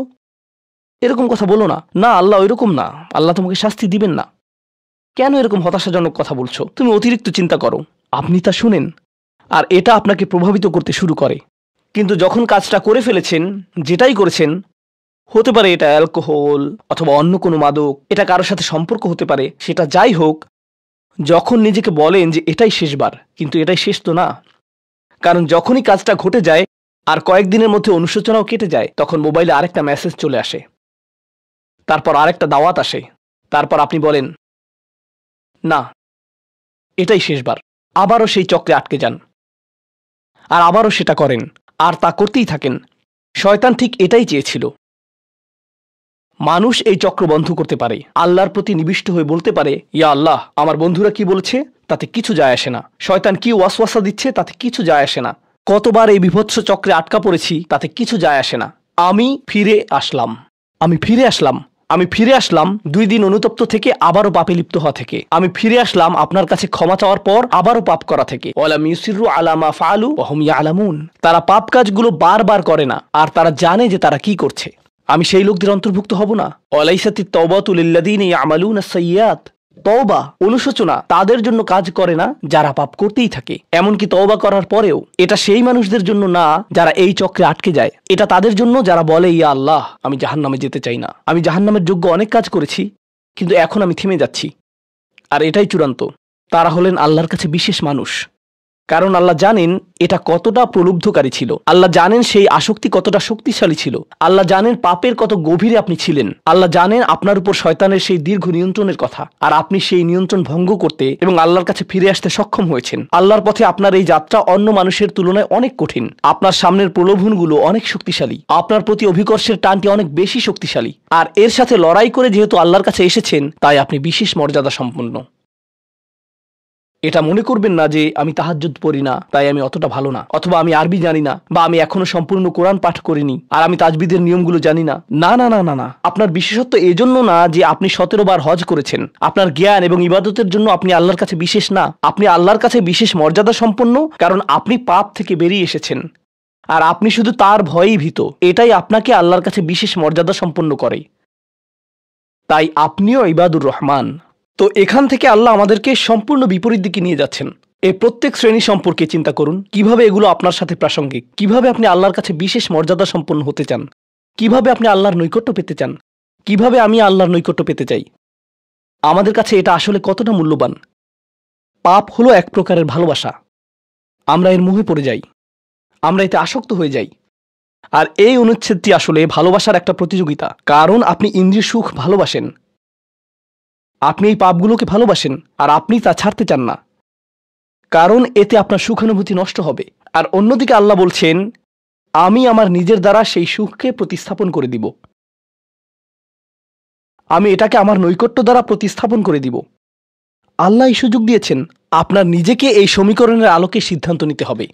এরকম কথা বলো না, না আল্লাহ ওইরকম না, আল্লাহ তোমাকে শাস্তি দিবেন না, কেন এরকম হতাশাজনক কথা বলছো, তুমি অতিরিক্ত চিন্তা করো। আপনি তা শুনেন, আর এটা আপনাকে প্রভাবিত করতে শুরু করে। কিন্তু যখন কাজটা করে ফেলেছেন, যেটাই করেছেন, হতে পারে এটা অ্যালকোহল অথবা অন্য কোনো মাদক, এটা কারোর সাথে সম্পর্ক হতে পারে, সেটা যাই হোক, যখন নিজেকে বলেন যে এটাই শেষবার, কিন্তু এটাই শেষ তো না। কারণ যখনই কাজটা ঘটে যায় আর কয়েকদিনের মধ্যে অনুশোচনাও কেটে যায়, তখন মোবাইলে আরেকটা মেসেজ চলে আসে, তারপর আরেকটা দাওয়াত আসে, তারপর আপনি বলেন না এটাই শেষবার, আবারও সেই চক্রে আটকে যান, আর আবারও সেটা করেন, আর তা করতেই থাকেন। শয়তান ঠিক এটাই চেয়েছিল। মানুষ এই চক্র বন্ধ করতে পারে, আল্লাহর প্রতি নিবিষ্ট হয়ে বলতে পারে ইয়া আল্লাহ আমার বন্ধুরা কি বলছে তাতে কিছু যায় আসে না, শয়তান কি ওয়াসওয়াসা দিচ্ছে তাতে কিছু যায় আসে না, কতবার এই বিভৎস চক্রে আটকা পড়েছি তাতে কিছু যায় আসে না। আমি ফিরে আসলাম, আমি ফিরে আসলাম, আমি ফিরে আসলাম 2 দিন অনুতপ্ত থেকে আবারও পাপে লিপ্ত হওয়া থেকে। আমি ফিরে আসলাম আপনার কাছে ক্ষমা চাওয়ার পর আবারও পাপ করা থেকে। ওয়ালাম ইউসিরু আলা মা ফাআলু ওয়া হুম ইয়ালামুন। তারা পাপ কাজগুলো বারবার করে না, আর তারা জানে যে তারা কি করছে। আমি সেই লোকদের অন্তর্ভুক্ত হব না। ওয়ালাইসাতিত তাওবাতু লিল্লাযিনা ইয়ামালুনা আস-সাইয়্যাত। তওবা অনুশোচনা তাদের জন্য কাজ করে না যারা পাপ করতেই থাকে। এমনকি তওবা করার পরেও এটা সেই মানুষদের জন্য না যারা এই চক্রে আটকে যায়, এটা তাদের জন্য যারা বলে ইয়া আল্লাহ আমি জাহান্নামে যেতে চাই না, আমি জাহান্নামের যোগ্য অনেক কাজ করেছি, কিন্তু এখন আমি থেমে যাচ্ছি। আর এটাই চূড়ান্ত, তারা হলেন আল্লাহর কাছে বিশেষ মানুষ, কারণ আল্লাহ জানেন এটা কতটা প্রলুব্ধকারী ছিল, আল্লাহ জানেন সেই আসক্তি কতটা শক্তিশালী ছিল, আল্লাহ জানেন পাপের কত গভীরে আপনি ছিলেন, আল্লাহ জানেন আপনার উপর শয়তানের সেই দীর্ঘ নিয়ন্ত্রণের কথা, আর আপনি সেই নিয়ন্ত্রণ ভঙ্গ করতে এবং আল্লাহর কাছে ফিরে আসতে সক্ষম হয়েছেন। আল্লাহর পথে আপনার এই যাত্রা অন্য মানুষের তুলনায় অনেক কঠিন। আপনার সামনের প্রলোভনগুলো অনেক শক্তিশালী, আপনার প্রতি অভিকর্ষের টানটি অনেক বেশি শক্তিশালী, আর এর সাথে লড়াই করে যেহেতু আল্লাহর কাছে এসেছেন তাই আপনি বিশেষ মর্যাদা সম্পন্ন। এটা মনে করবেন না যে আমি তাহাজ্জুদ পড়ি না তাই আমি অতটা ভালো না, অথবা আমি আরবি জানি না, বা আমি এখনো সম্পূর্ণ কোরআন পাঠ করিনি আর আমি তাজবিদের নিয়মগুলো জানি না। না না না না না, আপনার বিশেষত্ব এজন্য না যে আপনি 17 বার হজ করেছেন। আপনার জ্ঞান এবং ইবাদতের জন্য আপনি আল্লাহর কাছে বিশেষ না, আপনি আল্লাহর কাছে বিশেষ মর্যাদা সম্পন্ন কারণ আপনি পাপ থেকে বেরিয়ে এসেছেন আর আপনি শুধু তার ভয়েই ভীত। এটাই আপনাকে আল্লাহর কাছে বিশেষ মর্যাদা সম্পন্ন করে। তাই আপনিও ইবাদুর রহমান। তো এখান থেকে আল্লাহ আমাদেরকে সম্পূর্ণ বিপরীত দিকে নিয়ে যাচ্ছেন। এই প্রত্যেক শ্রেণী সম্পর্কে চিন্তা করুন, কিভাবে এগুলো আপনার সাথে প্রাসঙ্গিক, কিভাবে আপনি আল্লাহর কাছে বিশেষ মর্যাদা সম্পন্ন হতে চান, কিভাবে আপনি আল্লাহর নৈকট্য পেতে চান, কিভাবে আমি আল্লাহর নৈকট্য পেতে চাই। আমাদের কাছে এটা আসলে কতটা মূল্যবান। পাপ হলো এক প্রকারের ভালোবাসা। আমরা এর মোহে পড়ে যাই, আমরা এতে আসক্ত হয়ে যাই। আর এই অনুচ্ছেদটি আসলে ভালোবাসার একটা প্রতিযোগিতা, কারণ আপনি ইন্দ্রিয় সুখ ভালোবাসেন, আপনি এই পাপগুলোকে ভালোবাসেন আর আপনি তা ছাড়তে চান না, কারণ এতে আপনার সুখানুভূতি নষ্ট হবে। আর অন্যদিকে আল্লাহ বলছেন, আমি আমার নিজের দ্বারা সেই সুখকে প্রতিস্থাপন করে দিব, আমি এটাকে আমার নৈকট্য দ্বারা প্রতিস্থাপন করে দিব। আল্লাহ এই সুযোগ দিয়েছেন, আপনার নিজেকে এই সমীকরণের আলোকে সিদ্ধান্ত নিতে হবে।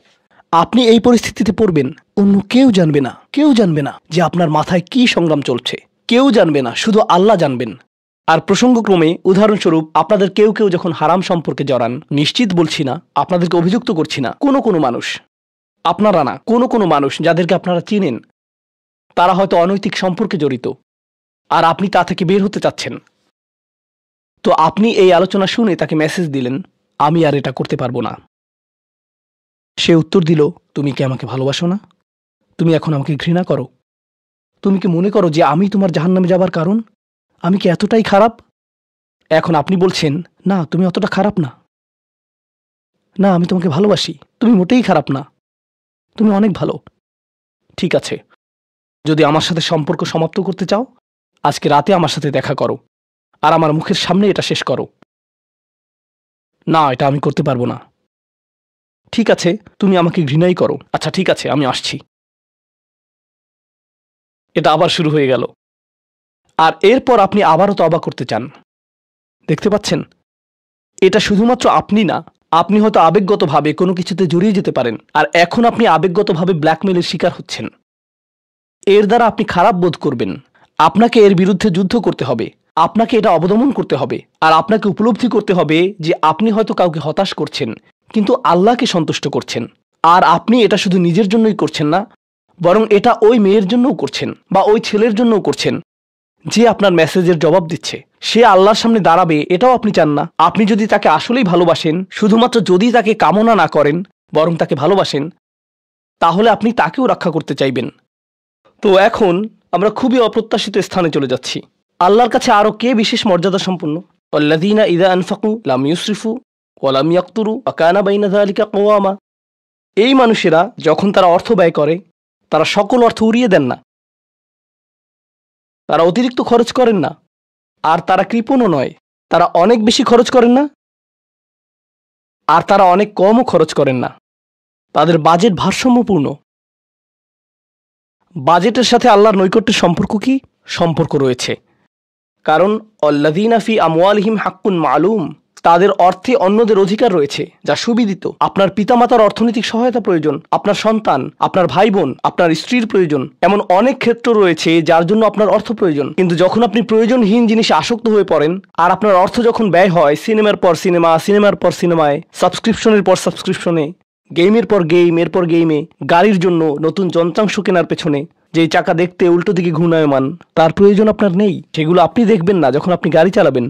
আপনি এই পরিস্থিতিতে পড়বেন, অন্য কেউ জানবে না, কেউ জানবে না যে আপনার মাথায় কি সংগ্রাম চলছে, কেউ জানবে না, শুধু আল্লাহ জানবেন। আর প্রসঙ্গক্রমে উদাহরণস্বরূপ আপনাদের কেউ কেউ যখন হারাম সম্পর্কে জড়ান, নিশ্চিত বলছি না, আপনাদেরকে অভিযুক্ত করছি না, কোনো মানুষ, আপনারা না, কোনো মানুষ যাদেরকে আপনারা চিনেন, তারা হয়তো অনৈতিক সম্পর্কে জড়িত আর আপনি তা থেকে বের হতে চাচ্ছেন। তো আপনি এই আলোচনা শুনে তাকে মেসেজ দিলেন, আমি আর এটা করতে পারবো না। সে উত্তর দিল, তুমি কি আমাকে ভালোবাসো না? তুমি এখন আমাকে ঘৃণা করো? তুমি কি মনে করো যে আমি তোমার জাহান্নামে যাবার কারণ? আমি কি এতটাই খারাপ? এখন আপনি বলছেন, না তুমি অতটা খারাপ না, না আমি তোমাকে ভালোবাসি, তুমি মোটেই খারাপ না, তুমি অনেক ভালো। ঠিক আছে, যদি আমার সাথে সম্পর্ক সমাপ্ত করতে চাও, আজকে রাতে আমার সাথে দেখা করো আর আমার মুখের সামনে এটা শেষ করো। না, এটা আমি করতে পারবো না। ঠিক আছে, তুমি আমাকে ঘৃণাই করো, আচ্ছা ঠিক আছে, আমি আসছি। এটা আবার শুরু হয়ে গেল। আর এরপর আপনি আবারও তওবা করতে চান। দেখতে পাচ্ছেন, এটা শুধুমাত্র আপনি না, আপনি হয়তো আবেগগতভাবে কোনো কিছুতে জড়িয়ে যেতে পারেন, আর এখন আপনি আবেগগতভাবে ব্ল্যাকমেলের শিকার হচ্ছেন। এর দ্বারা আপনি খারাপ বোধ করবেন, আপনাকে এর বিরুদ্ধে যুদ্ধ করতে হবে, আপনাকে এটা অবদমন করতে হবে, আর আপনাকে উপলব্ধি করতে হবে যে আপনি হয়তো কাউকে হতাশ করছেন কিন্তু আল্লাহকে সন্তুষ্ট করছেন। আর আপনি এটা শুধু নিজের জন্যই করছেন না, বরং এটা ওই মেয়ের জন্যও করছেন বা ওই ছেলের জন্যও করছেন যে আপনার মেসেজের জবাব দিচ্ছে। সে আল্লাহর সামনে দাঁড়াবে এটাও আপনি চান না। আপনি যদি তাকে আসলেই ভালোবাসেন, শুধুমাত্র যদি তাকে কামনা না করেন বরং তাকে ভালোবাসেন, তাহলে আপনি তাকেও রক্ষা করতে চাইবেন। তো এখন আমরা খুবই অপ্রত্যাশিত স্থানে চলে যাচ্ছি। আল্লাহর কাছে আরও কে বিশেষ মর্যাদা সম্পন্ন? আল্লাযীনা ইযা আনফাকু লাম ইউসরিফু ওয়া লাম ইয়াকতুরু ওয়া কানা বাইনা যালিকা কওয়ামা। এই মানুষেরা যখন তারা অর্থ ব্যয় করে, তারা সকল অর্থ উড়িয়ে দেন না, তারা অতিরিক্ত খরচ করেন না, আর তারা কৃপণও নয়। তারা অনেক বেশি খরচ করেন না আর তারা অনেক কমও খরচ করেন না। তাদের বাজেট ভারসাম্যপূর্ণ। বাজেটের সাথে আল্লাহর নৈকট্যের সম্পর্ক কি? সম্পর্ক রয়েছে, কারণ আল্লাযীনা ফি আমওয়ালিহিম হাক্কুন মালুম, তাদের অর্থে অন্যদের অধিকার রয়েছে যা সুবিদিত। আপনার পিতামাতার অর্থনৈতিক সহায়তা প্রয়োজন, আপনার সন্তান, আপনার ভাই বোন, আপনার স্ত্রীর প্রয়োজন, এমন অনেক ক্ষেত্র রয়েছে যার জন্য আপনার অর্থ প্রয়োজন। কিন্তু যখন আপনি প্রয়োজনহীন জিনিসে আসক্ত হয়ে পড়েন আর আপনার অর্থ যখন ব্যয় হয় সিনেমার পর সিনেমা, সিনেমার পর সিনেমায়, সাবস্ক্রিপশনের পর সাবস্ক্রিপশনে, গেমের পর গেম, এরপর গেমে, গাড়ির জন্য নতুন যন্ত্রাংশ কেনার পেছনে, যেই চাকা দেখতে উল্টো দিকে ঘূর্ণায়মান, তার প্রয়োজন আপনার নেই। সেগুলো আপনি দেখবেন না যখন আপনি গাড়ি চালাবেন,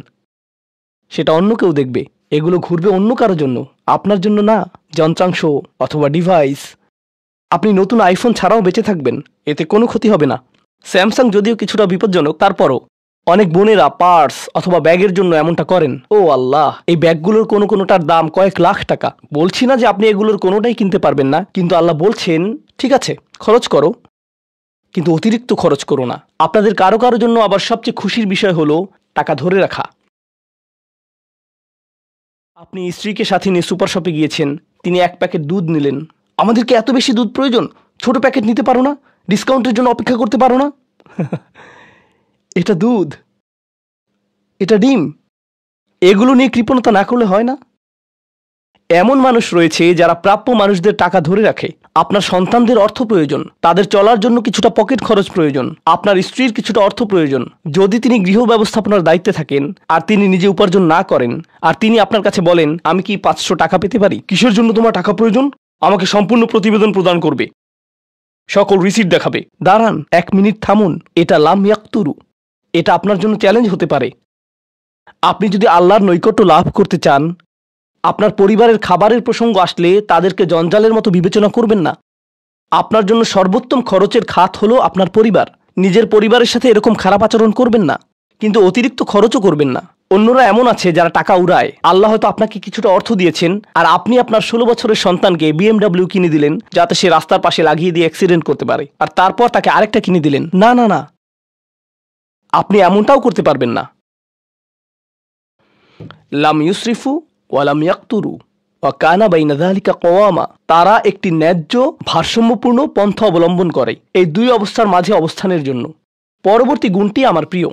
সেটা অন্য কেউ দেখবে। এগুলো ঘুরবে অন্য কারোর জন্য, আপনার জন্য না। যন্ত্রাংশ অথবা ডিভাইস। আপনি নতুন আইফোন ছাড়াও বেঁচে থাকবেন, এতে কোনো ক্ষতি হবে না। স্যামসাং যদিও কিছুটা বিপজ্জনক, তারপরও অনেক বোনেরা পার্স অথবা ব্যাগের জন্য এমনটা করেন। ও আল্লাহ, এই ব্যাগগুলোর কোনোটার দাম কয়েক লাখ টাকা। বলছি না যে আপনি এগুলোর কোনোটাই কিনতে পারবেন না, কিন্তু আল্লাহ বলছেন ঠিক আছে খরচ করো, কিন্তু অতিরিক্ত খরচ করো না। আপনাদের কারো কারো জন্য আবার সবচেয়ে খুশির বিষয় হলো টাকা ধরে রাখা। আপনি স্ত্রীকে সাথে নিয়ে সুপার শপে গিয়েছেন, তিনি 1 প্যাকেট দুধ নিলেন। আমাদেরকে এত বেশি দুধ প্রয়োজন, ছোট প্যাকেট নিতে পারো না? ডিসকাউন্টের জন্য অপেক্ষা করতে পারো না? এটা দুধ, এটা ডিম, এগুলো নিয়ে কৃপণতা না করলে হয় না? এমন মানুষ রয়েছে যারা প্রাপ্য মানুষদের টাকা ধরে রাখে। আপনার সন্তানদের অর্থ প্রয়োজন, তাদের চলার জন্য কিছুটা পকেট খরচ প্রয়োজন, আপনার স্ত্রীর কিছুটা অর্থ প্রয়োজন। যদি তিনি গৃহ ব্যবস্থাপনার দায়িত্বে থাকেন আর তিনি নিজে উপার্জন না করেন, আর তিনি আপনার কাছে বলেন আমি কি 500 টাকা পেতে পারি? কিসের জন্য তোমার টাকা প্রয়োজন? আমাকে সম্পূর্ণ প্রতিবেদন প্রদান করবে, সকল রিসিট দেখাবে। দাঁড়ান, 1 মিনিট থামুন। এটা লাম ইয়াকতুরু, এটা আপনার জন্য চ্যালেঞ্জ হতে পারে। আপনি যদি আল্লাহর নৈকট্য লাভ করতে চান, আপনার পরিবারের খাবারের প্রসঙ্গ আসলে তাদেরকে জঞ্জালের মতো বিবেচনা করবেন না। আপনার জন্য সর্বোত্তম খরচের খাত হলো আপনার পরিবার। নিজের পরিবারের সাথে এরকম খারাপ আচরণ করবেন না, কিন্তু অতিরিক্ত খরচও করবেন না। অন্যরা এমন আছে যারা টাকা উড়ায়। আল্লাহ হয়তো আপনাকে কিছুটা অর্থ দিয়েছেন আর আপনি আপনার 16 বছরের সন্তানকে BMW কিনে দিলেন যাতে সে রাস্তার পাশে লাগিয়ে দিয়ে অ্যাক্সিডেন্ট করতে পারে, আর তারপর তাকে আরেকটা কিনে দিলেন। না না না, আপনি এমনটাও করতে পারবেন না। লাম ইউসরিফু ওয়ালাম ইয়াকতুরু ওয়া কানা বাইনা যালিকা কওয়ামা। তারা একটি ন্যায্য ভারসাম্যপূর্ণ পন্থা অবলম্বন করে এই 2 অবস্থার মাঝে অবস্থানের জন্য। পরবর্তী গুণটি আমার প্রিয়,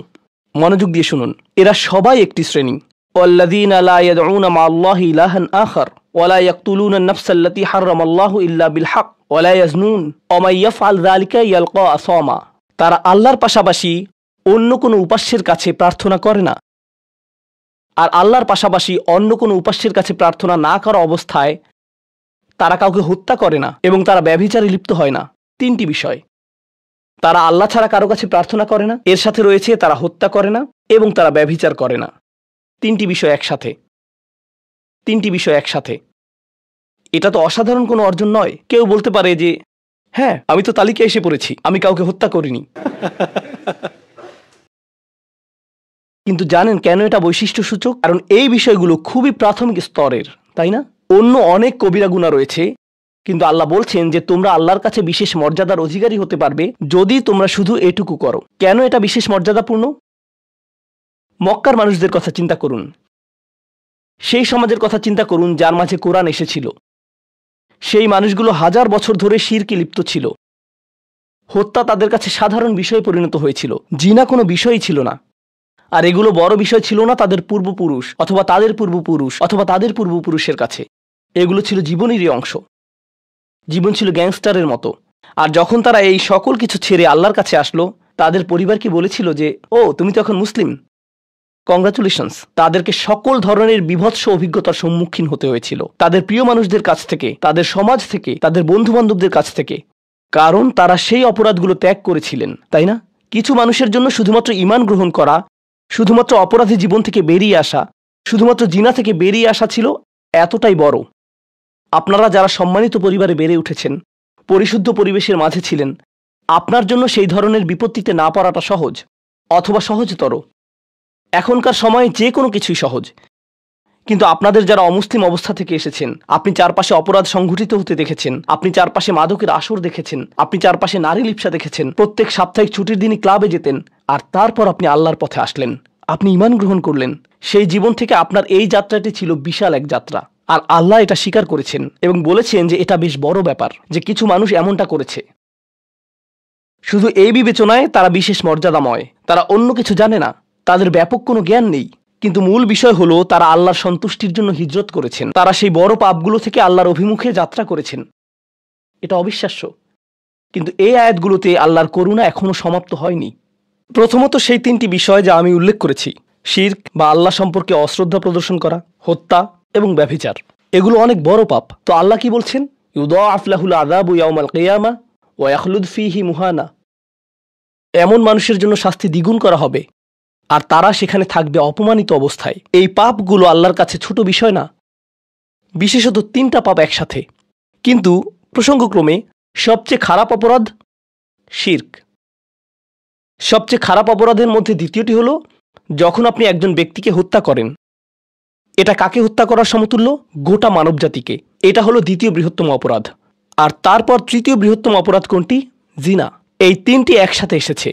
মনোযোগ দিয়ে শুনুন। এরা সবাই একটি শ্রেণী। ওয়াল্লাযীনা লা ইয়াদউনা মা'আল্লাহি ইলাহান আখার ওয়া লা ইয়াকতুলুনা আন-নাফসা আল্লাতী হারামাল্লাহু ইল্লা বিল হক ওয়া লা ইয়াজনুন ওয়া মান ইয়াফআল যালিকা ইয়ালকা আসামা। তারা আল্লাহর পাশাপাশি অন্য কোনো উপাস্যের কাছে প্রার্থনা করে না, আর আল্লাহর পাশাপাশি অন্য কোনো উপাস্যের কাছে প্রার্থনা না করা অবস্থায় তারা কাউকে হত্যা করে না এবং তারা ব্যভিচারে লিপ্ত হয় না। 3টি বিষয়। তারা আল্লাহ ছাড়া কারো কাছে প্রার্থনা করে না, এর সাথে রয়েছে তারা হত্যা করে না এবং তারা ব্যভিচার করে না। 3টি বিষয় একসাথে, 3টি বিষয় একসাথে। এটা তো অসাধারণ কোনো অর্জন নয়। কেউ বলতে পারে যে হ্যাঁ, আমি তো তালিকায় এসে পড়েছি, আমি কাউকে হত্যা করিনি। কিন্তু জানেন কেন এটা বৈশিষ্ট্য সূচক? কারণ এই বিষয়গুলো খুবই প্রাথমিক স্তরের, তাই না? অন্য অনেক কবিরা গুনাহ রয়েছে, কিন্তু আল্লাহ বলছেন যে তোমরা আল্লাহর কাছে বিশেষ মর্যাদার অধিকারী হতে পারবে যদি তোমরা শুধু এটুকু করো। কেন এটা বিশেষ মর্যাদাপূর্ণ? মক্কার মানুষদের কথা চিন্তা করুন, সেই সমাজের কথা চিন্তা করুন যার মাঝে কোরআন এসেছিল। সেই মানুষগুলো 1000 বছর ধরে শিরকে লিপ্ত ছিল। হত্যা তাদের কাছে সাধারণ বিষয়ে পরিণত হয়েছিল, জিনা কোনো বিষয়ই ছিল না। আর এগুলো বড় বিষয় ছিল না তাদের পূর্বপুরুষ অথবা তাদের পূর্বপুরুষ অথবা তাদের পূর্বপুরুষের কাছে। এগুলো ছিল জীবনেরই অংশ। জীবন ছিল গ্যাংস্টারের মতো। আর যখন তারা এই সকল কিছু ছেড়ে আল্লাহর কাছে আসলো, তাদের পরিবারকে বলেছিল যে ও তুমি তো এখন মুসলিম, কংগ্রাচুলেশনস। তাদেরকে সকল ধরনের বিভৎস অভিজ্ঞতার সম্মুখীন হতে হয়েছিল, তাদের প্রিয় মানুষদের কাছ থেকে, তাদের সমাজ থেকে, তাদের বন্ধু বান্ধবদের কাছ থেকে, কারণ তারা সেই অপরাধগুলো ত্যাগ করেছিলেন, তাই না? কিছু মানুষের জন্য শুধুমাত্র ঈমান গ্রহণ করা, শুধুমাত্র অপরাধী জীবন থেকে বেরিয়ে আসা, শুধুমাত্র জিনা থেকে বেরিয়ে আসা ছিল এতটাই বড়। আপনারা যারা সম্মানিত পরিবারে বেড়ে উঠেছেন, পরিশুদ্ধ পরিবেশের মাঝে ছিলেন, আপনার জন্য সেই ধরনের বিপত্তিতে না পড়াটা সহজ অথবা সহজতর। এখনকার সময়ে যে কোনো কিছুই সহজ, কিন্তু আপনাদের যারা অমুসলিম অবস্থা থেকে এসেছেন, আপনি চারপাশে অপরাধ সংঘটিত হতে দেখেছেন, আপনি চারপাশে মাদকের আসর দেখেছেন, আপনি চারপাশে নারী লিপ্সা দেখেছেন, প্রত্যেক সাপ্তাহিক ছুটির দিনই ক্লাবে যেতেন, আর তারপর আপনি আল্লাহর পথে আসলেন, আপনি ঈমান গ্রহণ করলেন। সেই জীবন থেকে আপনার এই যাত্রাটি ছিল বিশাল এক যাত্রা, আর আল্লাহ এটা স্বীকার করেছেন এবং বলেছেন যে এটা বেশ বড় ব্যাপার যে কিছু মানুষ এমনটা করেছে। শুধু এই বিবেচনায় তারা বিশেষ মর্যাদাময়, তারা অন্য কিছু জানে না, তাদের ব্যাপক কোনো জ্ঞান নেই, কিন্তু মূল বিষয় হলো তারা আল্লাহর সন্তুষ্টির জন্য হিজরত করেছেন, তারা সেই বড় পাপগুলো থেকে আল্লাহর অভিমুখে যাত্রা করেছেন। এটা অবিশ্বাস্য। কিন্তু এই আয়াতগুলোতে আল্লাহর করুণা এখনো সমাপ্ত হয়নি। প্রথমত সেই 3টি বিষয় যা আমি উল্লেখ করেছি, শিরক বা আল্লাহ সম্পর্কে অশ্রদ্ধা প্রদর্শন করা, হত্যা এবং ব্যভিচার, এগুলো অনেক বড় পাপ। তো আল্লাহ কি বলছেন? ইউদাআফ লাহুল আযাবু ইয়াওমাল কিয়ামা ওয়া ইয়াখলুদ ফীহি মুহানা। এমন মানুষের জন্য শাস্তি দ্বিগুণ করা হবে আর তারা সেখানে থাকবে অপমানিত অবস্থায়। এই পাপগুলো আল্লাহর কাছে ছোট বিষয় না, বিশেষত 3টা পাপ একসাথে। কিন্তু প্রসঙ্গক্রমে সবচেয়ে খারাপ অপরাধ শিরক। সবচেয়ে খারাপ অপরাধের মধ্যে দ্বিতীয়টি হলো যখন আপনি একজন ব্যক্তিকে হত্যা করেন। এটা কাকে হত্যা করার সমতুল্য? গোটা মানবজাতিকে। এটা হলো দ্বিতীয় বৃহত্তম অপরাধ। আর তারপর তৃতীয় বৃহত্তম অপরাধ কোনটি? জিনা। এই তিনটি একসাথে এসেছে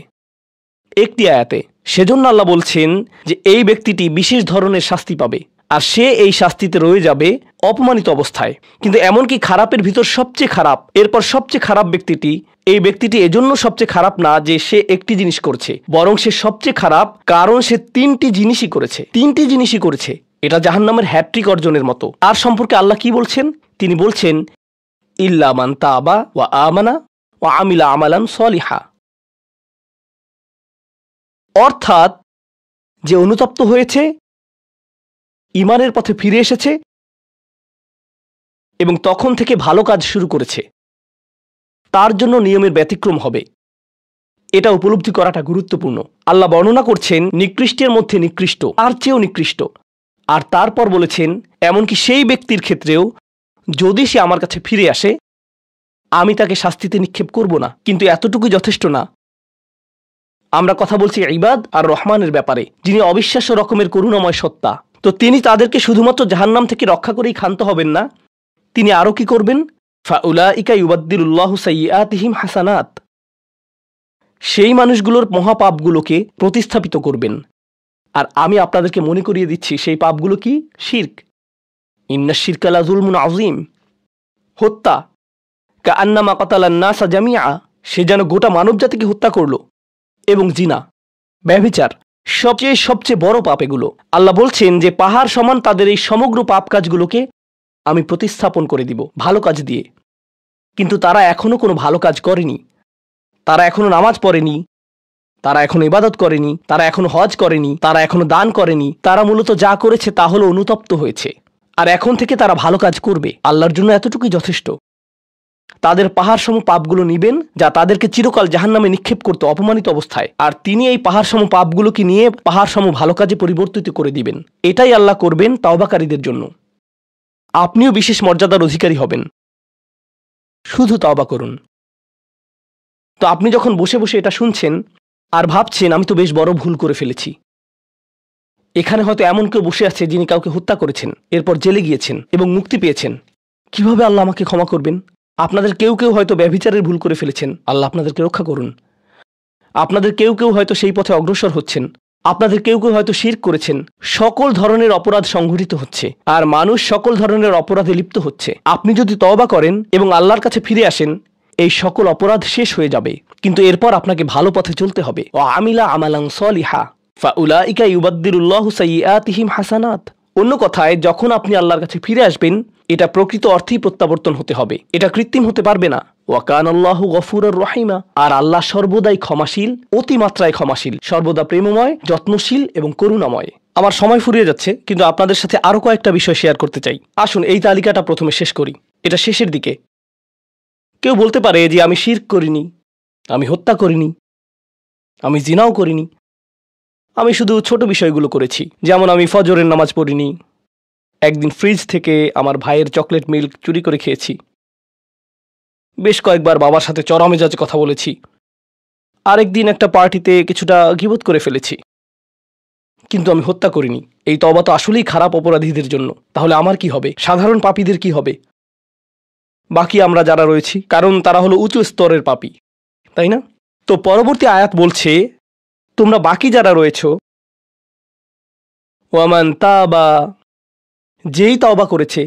একটি আয়াতে। সেজন্য আল্লাহ বলছেন যে এই ব্যক্তিটি বিশেষ ধরনের শাস্তি পাবে, আর সে এই শাস্তিতে রয়ে যাবে অপমানিত অবস্থায়। কিন্তু এমনকি খারাপের ভিতর সবচেয়ে খারাপ, এরপর সবচেয়ে খারাপ ব্যক্তিটি, এই ব্যক্তিটি এজন্য সবচেয়ে খারাপ না যে সে একটি জিনিস করছে, বরং সে সবচেয়ে খারাপ কারণ সে তিনটি জিনিসই করেছে। এটা জাহান্নামের হ্যাট্রিক অর্জনের মতো। আর সম্পর্কে আল্লাহ কি বলছেন? তিনি বলছেন ইল্লা মান তাবা ওয়া আমানা ওয়া আমিলা আমালান সলিহা। অর্থাৎ যে অনুতপ্ত হয়েছে, ঈমানের পথে ফিরে এসেছে এবং তখন থেকে ভালো কাজ শুরু করেছে, তার জন্য নিয়মের ব্যতিক্রম হবে। এটা উপলব্ধি করাটা গুরুত্বপূর্ণ। আল্লাহ বর্ণনা করছেন নিকৃষ্টের মধ্যে নিকৃষ্ট, তার চেয়েও নিকৃষ্ট। আর তারপর বলেছেন এমনকি সেই ব্যক্তির ক্ষেত্রেও যদি সে আমার কাছে ফিরে আসে, আমি তাকে শাস্তিতে নিক্ষেপ করব না। কিন্তু এতটুকুই যথেষ্ট না। আমরা কথা বলছি ইবাদ আর রহমানের ব্যাপারে, যিনি অবিশ্বাস্য রকমের করুণাময় সত্তা। তো তিনি তাদেরকে শুধুমাত্র জাহান্নাম থেকে রক্ষা করেই ক্ষান্ত হবেন না, তিনি আরও কি করবেন? ফাউলাইকা ইউবাদদিলুল্লাহু সাইয়্যাতিহিম হাসানাত। সেই মানুষগুলোর মহাপাপগুলোকে প্রতিস্থাপিত করবেন। আর আমি আপনাদেরকে মনে করিয়ে দিচ্ছি সেই পাপগুলো কি? শিরক। ইন্নাশ শিরকা লাযুলমুন আযীম। হত্যা, কাআন্নামা কাতালান নাসা জামিআ, সে যেন গোটা মানবজাতিকে হত্যা করলো। এবং জিনা, ব্যভিচার, সবচেয়ে বড় পাপ এগুলো। আল্লাহ বলছেন যে পাহাড় সমান তাদের এই সমগ্র পাপ কাজগুলোকে আমি প্রতিস্থাপন করে দিব ভালো কাজ দিয়ে। কিন্তু তারা এখনো কোনো ভালো কাজ করেনি, তারা এখনো নামাজ পড়েনি, তারা এখনো ইবাদত করেনি, তারা এখনো হজ করেনি, তারা এখনো দান করেনি। তারা মূলত যা করেছে তা হলো অনুতপ্ত হয়েছে। আর এখন থেকে তারা ভালো কাজ করবে। আল্লাহর জন্য এতটুকুই যথেষ্ট। তাদের পাহাড়সম পাপগুলো নিবেন যা তাদেরকে চিরকাল জাহান্নামে নিক্ষেপ করতে অপমানিত অবস্থায়, আর তিনি এই পাহাড়সম পাপগুলোকে নিয়ে পাহাড়সম ভালো কাজে পরিবর্তিত করে দিবেন। এটাই আল্লাহ করবেন তাওবাকারীদের জন্য। আপনিও বিশেষ মর্যাদার অধিকারী হবেন, শুধু তাওবা করুন। তো আপনি যখন বসে বসে এটা শুনছেন আর ভাবছেন আমি তো বেশ বড় ভুল করে ফেলেছি, এখানে হয়তো এমন কেউ বসে আছে যিনি কাউকে হত্যা করেছেন, এরপর জেলে গিয়েছেন এবং মুক্তি পেয়েছেন। কিভাবে আল্লাহ আমাকে ক্ষমা করবেন? আপনাদের কেউ হয়তো ব্যভিচারের ভুল করে ফেলেছেন, আল্লাহ আপনাদেরকে রক্ষা করুন। আপনাদের কেউ হয়তো সেই পথে অগ্রসর হচ্ছেন, আপনাদের কেউ হয়তো শিরক করেছেন। সকল ধরনের অপরাধ সংঘটিত হচ্ছে, আর মানুষ সকল ধরনের অপরাধে লিপ্ত হচ্ছে। আপনি যদি তওবা করেন এবং আল্লাহর কাছে ফিরে আসেন, এই সকল অপরাধ শেষ হয়ে যাবে। কিন্তু এরপর আপনাকে ভালো পথে চলতে হবে। ওয়া আমিলা আমালান সলিহা ফাউলাইকা ইউবাদদিলুল্লাহু সাইয়্যাতিহিম হাসানাত। অন্য কথায়, যখন আপনি আল্লাহর কাছে ফিরে আসবেন, এটা প্রকৃত অর্থেই প্রত্যাবর্তন হতে হবে, এটা কৃত্রিম হতে পারবে না। ওয়া কানাল্লাহু গফুরুর রহিমা। আর আল্লাহ সর্বদাই ক্ষমাশীল, অতিমাত্রায় ক্ষমাশীল, সর্বদা প্রেমময়, যত্নশীল এবং করুণাময়। আমার সময় ফুরিয়ে যাচ্ছে, কিন্তু আপনাদের সাথে আরও কয়েকটা বিষয় শেয়ার করতে চাই। আসুন এই তালিকাটা প্রথমে শেষ করি। এটা শেষের দিকে। কেউ বলতে পারে যে আমি শিরক করিনি, আমি হত্যা করিনি, আমি জিনাও করিনি, আমি শুধু ছোট বিষয়গুলো করেছি। যেমন আমি ফজরের নামাজ পড়িনি, একদিন ফ্রিজ থেকে আমার ভাইয়ের চকলেট মিল্ক চুরি করে খেয়েছি, বেশ কয়েকবার বাবার সাথে চড়া মেজাজে কথা বলেছি, আরেকদিন একটা পার্টিতে কিছুটা গীবত করে ফেলেছি। কিন্তু আমি হত্যা করিনি। এই তওবা তো আসলেই খারাপ অপরাধীদের জন্য। তাহলে আমার কি হবে? সাধারণ পাপীদের কি হবে? বাকি আমরা যারা রয়েছি, কারণ তারা হলো উঁচু স্তরের পাপী, তাই না? তো পরবর্তী আয়াত বলছে তোমরা বাকি যারা রয়েছ, ওয়ামান তাবা, যেই তাওবা করেছে,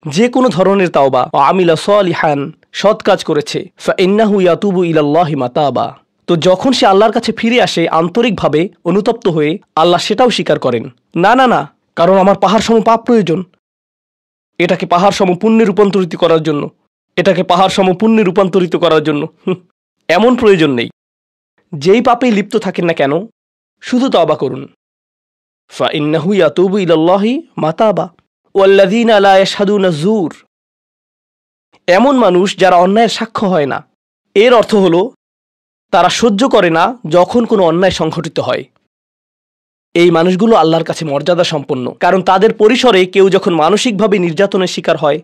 যে কোনো ধরনের তাওবা, আমিলা সলিহান, সৎ কাজ করেছে, ফাইন্নাহু ইয়াতুবু ইলাল্লাহি মাতাবা। তো যখন সে আল্লাহর কাছে ফিরে আসে আন্তরিকভাবে, অনুতপ্ত হয়ে, আল্লাহ সেটাও স্বীকার করেন। না না না, কারণ আমার পাহাড়সম পাপ প্রয়োজন, এটাকে পাহাড়সম পুণ্যে রূপান্তরিত করার জন্য, এটাকে পাহাড়সম পুণ্যে রূপান্তরিত করার জন্য এমন প্রয়োজন নেই। যেই পাপেই লিপ্ত থাকেন না কেন, শুধু তওবা করুন। ফাইন্নাহু ইয়াতুবু ইলাল্লাহি মাতাবা ওয়াল্লাযীনা লা ইয়াশহাদুনা যুর। এমন মানুষ যারা অন্যায়ের সাক্ষ্য হয় না। এর অর্থ হলো তারা সহ্য করে না যখন কোনো অন্যায় সংঘটিত হয়। এই মানুষগুলো আল্লাহর কাছে মর্যাদা সম্পন্ন, কারণ তাদের পরিসরে কেউ যখন মানসিকভাবে নির্যাতনের শিকার হয়,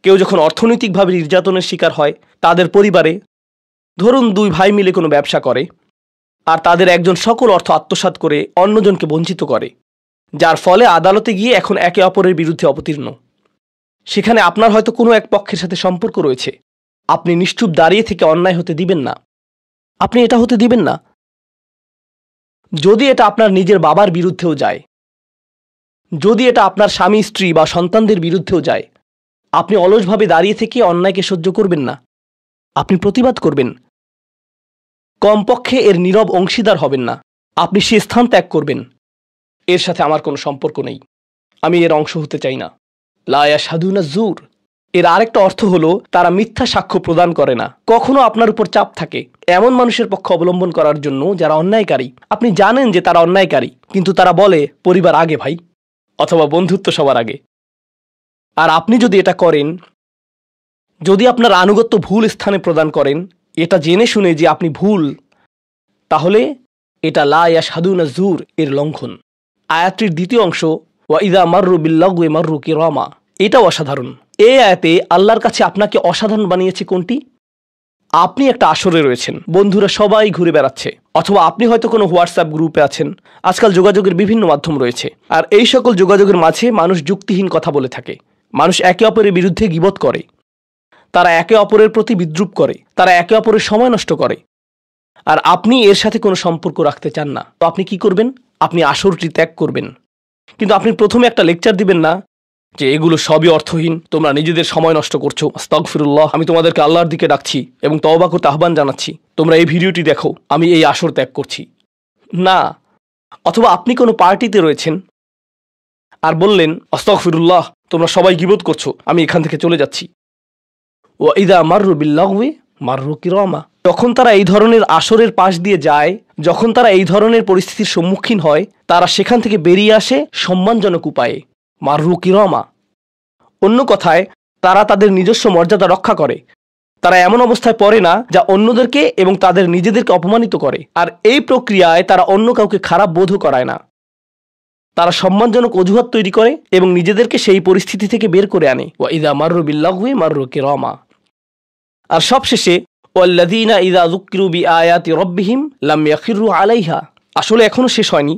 কেউ যখন অর্থনৈতিকভাবে নির্যাতনের শিকার হয়, তাদের পরিবারে, ধরুন দুই ভাই মিলে কোনো ব্যবসা করে, আর তাদের একজন সকল অর্থ আত্মসাৎ করে অন্যজনকে বঞ্চিত করে, যার ফলে আদালতে গিয়ে এখন একে অপরের বিরুদ্ধে অবতীর্ণ। সেখানে আপনার হয়তো কোনো এক পক্ষের সাথে সম্পর্ক রয়েছে, আপনি নিশ্চুপ দাঁড়িয়ে থেকে অন্যায় হতে দিবেন না। আপনি এটা হতে দিবেন না। যদি এটা আপনার নিজের বাবার বিরুদ্ধেও যায়, যদি এটা আপনার স্বামী স্ত্রী বা সন্তানদের বিরুদ্ধেও যায়, আপনি অলসভাবে দাঁড়িয়ে থেকে অন্যায়কে সহ্য করবেন না, আপনি প্রতিবাদ করবেন। কমপক্ষে এর নীরব অংশীদার হবেন না, আপনি সে স্থান ত্যাগ করবেন। এর সাথে আমার কোনো সম্পর্ক নেই, আমি এর অংশ হতে চাই না। লা ইয়াশহাদুনা যুর, এর আরেকটা অর্থ হলো তারা মিথ্যা সাক্ষ্য প্রদান করে না। কখনো আপনার উপর চাপ থাকে এমন মানুষের পক্ষ অবলম্বন করার জন্য যারা অন্যায়কারী। আপনি জানেন যে তারা অন্যায়কারী, কিন্তু তারা বলে পরিবার আগে ভাই, অথবা বন্ধুত্ব সবার আগে। আর আপনি যদি এটা করেন, যদি আপনার আনুগত্য ভুল স্থানে প্রদান করেন, এটা জেনে শুনে যে আপনি ভুল, তাহলে এটা লা ইয়াশহাদুনা যুর এর লঙ্ঘন। আয়াতটির দ্বিতীয় অংশ ওয়া ইযা মাররু বিল্লাগwi মাররু কিরামা, এটাও অসাধারণ। এই আয়াতে আল্লাহর কাছে আপনাকে অসাধারণ বানিয়েছে কোনটি? আপনি একটা আসরে রয়েছেন, বন্ধুরা সবাই ঘুরে বেড়াচ্ছে, অথবা আপনি হয়তো কোনো হোয়াটসঅ্যাপ গ্রুপে আছেন। আজকাল যোগাযোগের বিভিন্ন মাধ্যম রয়েছে, আর এই সকল যোগাযোগের মাঝে মানুষ যুক্তিহীন কথা বলে থাকে। মানুষ একে অপরের বিরুদ্ধে গীবত করে, তারা একে অপরের প্রতি বিদ্রূপ করে, তারা একে অপরের সময় নষ্ট করে। আর আপনি এর সাথে কোনো সম্পর্ক রাখতে চান না, তো আপনি কি করবেন? আপনি আসরটি ত্যাগ করবেন। কিন্তু আপনি প্রথমে একটা লেকচার দিবেন না যে এগুলো সবই অর্থহীন, তোমরা নিজেদের সময় নষ্ট করছো, আস্তাগফিরুল্লাহ, আমি তোমাদেরকে আল্লাহর দিকে ডাকছি এবং তওবা করতে আহ্বান জানাচ্ছি, তোমরা এই ভিডিওটি দেখো, আমি এই আসর ত্যাগ করছি না। অথবা আপনি কোনো পার্টিতে রয়েছেন আর বললেন আস্তাগফিরুল্লাহ, তোমরা সবাই গীবত করছো, আমি এখান থেকে চলে যাচ্ছি। ওয়া ইযা মাররু বিল্লাগwi মাররু কিরামা, যখন তারা এই ধরনের আসরের পাশ দিয়ে যায়, যখন তারা এই ধরনের পরিস্থিতির সম্মুখীন হয়, তারা সেখান থেকে বেরিয়ে আসে সম্মানজনক উপায়ে, মাররু কিরামা। অন্য কথায়, তারা তাদের নিজস্ব মর্যাদা রক্ষা করে। তারা এমন অবস্থায় পড়ে না যা অন্যদেরকে এবং তাদের নিজেদেরকে অপমানিত করে। আর এই প্রক্রিয়ায় তারা অন্য কাউকে খারাপ বোধও করায় না। তারা সম্মানজনক অজুহাত তৈরি করে এবং নিজেদেরকে সেই পরিস্থিতি থেকে বের করে আনে। ওয়া ইযা মাররু বিল্লাগwi মাররু কিরামা। আর সবশেষে ওয়াল্লাযীনা ইযা যুক্কিরু বিআয়াতি রাব্বিহিম লাম ইয়াখিরু আলাইহা, আসলে এখনো শেষ হয়নি,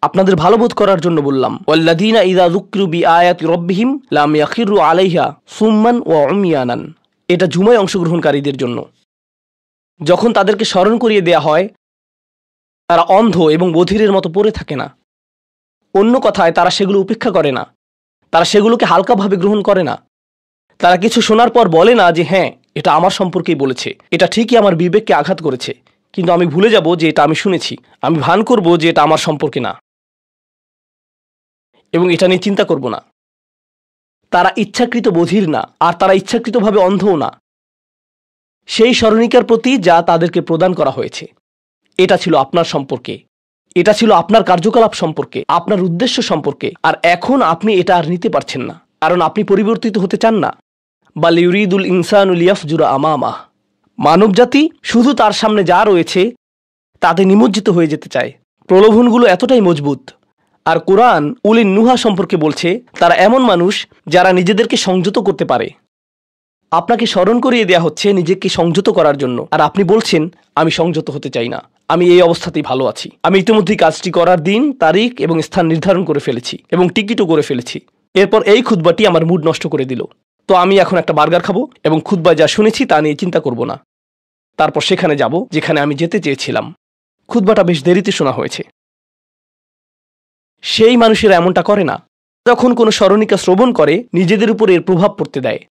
আপনাদের ভালো বোধ করার জন্য বললাম। ওয়াল্লাযীনা ইযা যুক্কিরু বিআয়াতি রাব্বিহিম লাম ইয়াখিরু আলাইহা সুম্মান ওয়া উময়ানান, এটা জুমায় অংশগ্রহণকারীদের জন্য। যখন তাদেরকে স্মরণ করিয়ে দেয়া হয়, তারা অন্ধ এবং বধিরের মতো পড়ে থাকে না। অন্য কথায়, তারা সেগুলো উপেক্ষা করে না, তারা সেগুলোকে হালকাভাবে গ্রহণ করে না। তারা কিছু শোনার পর বলে না যে হ্যাঁ, এটা আমার সম্পর্কেই বলেছে, এটা ঠিকই আমার বিবেককে আঘাত করেছে, কিন্তু আমি ভুলে যাব যে এটা আমি শুনেছি, আমি ভান করব যে এটা আমার সম্পর্কে না, এবং এটা নিয়ে চিন্তা করব না। তারা ইচ্ছাকৃত বধির না, আর তারা ইচ্ছাকৃতভাবে অন্ধও না। সেই স্মরণিকার প্রতি যা তাদেরকে প্রদান করা হয়েছে, এটা ছিল আপনার সম্পর্কে, এটা ছিল আপনার কার্যকলাপ সম্পর্কে, আপনার উদ্দেশ্য সম্পর্কে। আর এখন আপনি এটা আর নিতে পারছেন না, কারণ আপনি পরিবর্তিত হতে চান না। বাল ইউরিদুল ইনসানু লিয়াফজুরা আমামাহ, মানবজাতি শুধু তার সামনে যা রয়েছে তাতে নিমজ্জিত হয়ে যেতে চায়। প্রলোভনগুলো এতটাই মজবুত। আর কোরআন উলিন নুহা সম্পর্কে বলছে, তারা এমন মানুষ যারা নিজেদেরকে সংযত করতে পারে। আপনাকে স্মরণ করিয়ে দেয়া হচ্ছে নিজেকে সংযত করার জন্য, আর আপনি বলছেন আমি সংযত হতে চাই না, আমি এই অবস্থাতেই ভালো আছি, আমি ইতিমধ্যেই কাজটি করার দিন, তারিখ এবং স্থান নির্ধারণ করে ফেলেছি এবং টিকিটও করে ফেলেছি। এরপর এই খুতবাটি আমার মুড নষ্ট করে দিল, তো আমি এখন একটা বার্গার খাবো এবং খুতবায় যা শুনেছি তা নিয়ে চিন্তা করব না। তারপর সেখানে যাব যেখানে আমি যেতে চেয়েছিলাম। খুতবাটা বেশ দেরিতে শোনা হয়েছে। সেই মানুষেরা এমনটা করে না। যখন কোনো স্মরণিকা শ্রবণ করে, নিজেদের উপর এর প্রভাব পড়তে দেয়,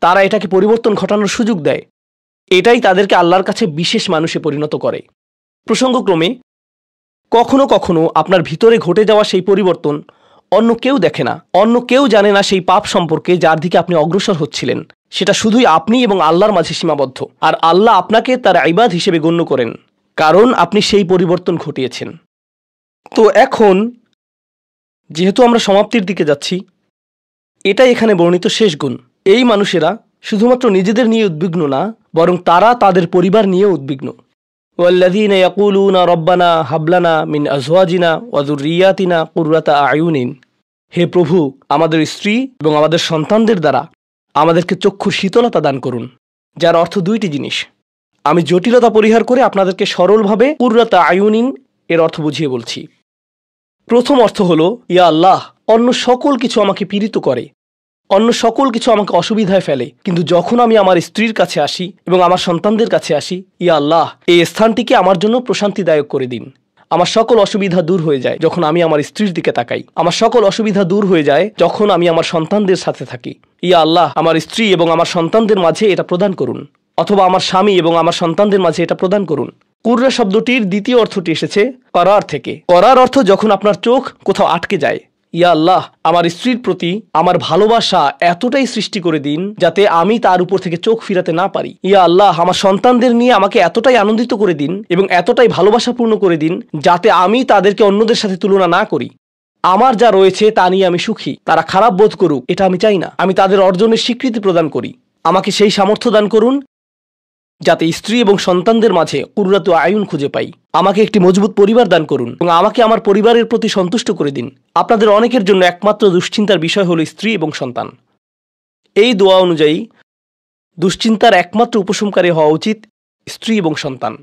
তারা এটাকে পরিবর্তন ঘটানোর সুযোগ দেয়। এটাই তাদেরকে আল্লাহর কাছে বিশেষ মানুষে পরিণত করে। প্রসঙ্গক্রমে, কখনো কখনো আপনার ভিতরে ঘটে যাওয়া সেই পরিবর্তন অন্য কেউ দেখে না, অন্য কেউ জানে না সেই পাপ সম্পর্কে যার দিকে আপনি অগ্রসর হচ্ছিলেন। সেটা শুধুই আপনি এবং আল্লাহর মাঝে সীমাবদ্ধ। আর আল্লাহ আপনাকে তার ইবাদ হিসেবে গণ্য করেন, কারণ আপনি সেই পরিবর্তন ঘটিয়েছেন। তো এখন যেহেতু আমরা সমাপ্তির দিকে যাচ্ছি, এটাই এখানে বর্ণিত শেষ গুণ। এই মানুষেরা শুধুমাত্র নিজেদের নিয়ে উদ্বিগ্ন না, বরং তারা তাদের পরিবার নিয়েও উদ্বিগ্ন। ওয়াল্লাযীনা ইয়াকুলুনা রব্বানা হাবলানা মিন আজওয়াজিনা ওয়া যুররিয়াতিনা কুররাতা আয়ুনিন, হে প্রভু, আমাদের স্ত্রী এবং আমাদের সন্তানদের দ্বারা আমাদেরকে চক্ষুর শীতলতা দান করুন। যার অর্থ দুইটি জিনিস। আমি জটিলতা পরিহার করে আপনাদেরকে সরলভাবে কুররাত আয়ুনিন এর অর্থ বুঝিয়ে বলছি। প্রথম অর্থ হলো, ইয়া আল্লাহ, অন্য সকল কিছু আমাকে পীড়িত করে, অন্য সকল কিছু আমাকে অসুবিধায় ফেলে, কিন্তু যখন আমি আমার স্ত্রীর কাছে আসি এবং আমার সন্তানদের কাছে আসি, ইয়া আল্লাহ, এই স্থানটিকে আমার জন্য প্রশান্তিদায়ক করে দিন। আমার সকল অসুবিধা দূর হয়ে যায় যখন আমি আমার স্ত্রীর দিকে তাকাই। আমার সকল অসুবিধা দূর হয়ে যায় যখন আমি আমার সন্তানদের সাথে থাকি। ইয়া আল্লাহ, আমার স্ত্রী এবং আমার সন্তানদের মাঝে এটা প্রদান করুন, অথবা আমার স্বামী এবং আমার সন্তানদের মাঝে এটা প্রদান করুন। কুররা শব্দটির দ্বিতীয় অর্থটি এসেছে করার থেকে। করার অর্থ যখন আপনার চোখ কোথাও আটকে যায়। ইয়া আল্লাহ, আমার স্ত্রীর প্রতি আমার ভালোবাসা এতটাই সৃষ্টি করে দিন যাতে আমি তার উপর থেকে চোখ ফিরাতে না পারি। ইয়া আল্লাহ, আমার সন্তানদের নিয়ে আমাকে এতটাই আনন্দিত করে দিন এবং এতটাই ভালোবাসাপূর্ণ করে দিন যাতে আমি তাদেরকে অন্যদের সাথে তুলনা না করি। আমার যা রয়েছে তা নিয়ে আমি সুখী, তারা খারাপ বোধ করুক এটা আমি চাই না। আমি তাদের অর্জনের স্বীকৃতি প্রদান করি। আমাকে সেই সামর্থ্য দান করুন যাতে স্ত্রী এবং সন্তানদের মাঝে কুররাতু আয়ুন খুঁজে পাই। আমাকে একটি মজবুত পরিবার দান করুন এবং আমাকে আমার পরিবারের প্রতি সন্তুষ্ট করে দিন। আপনাদের অনেকের জন্য একমাত্র দুশ্চিন্তার বিষয় হলো স্ত্রী এবং সন্তান। এই দোয়া অনুযায়ী দুশ্চিন্তার একমাত্র উপশমকারী হওয়া উচিত স্ত্রী এবং সন্তান।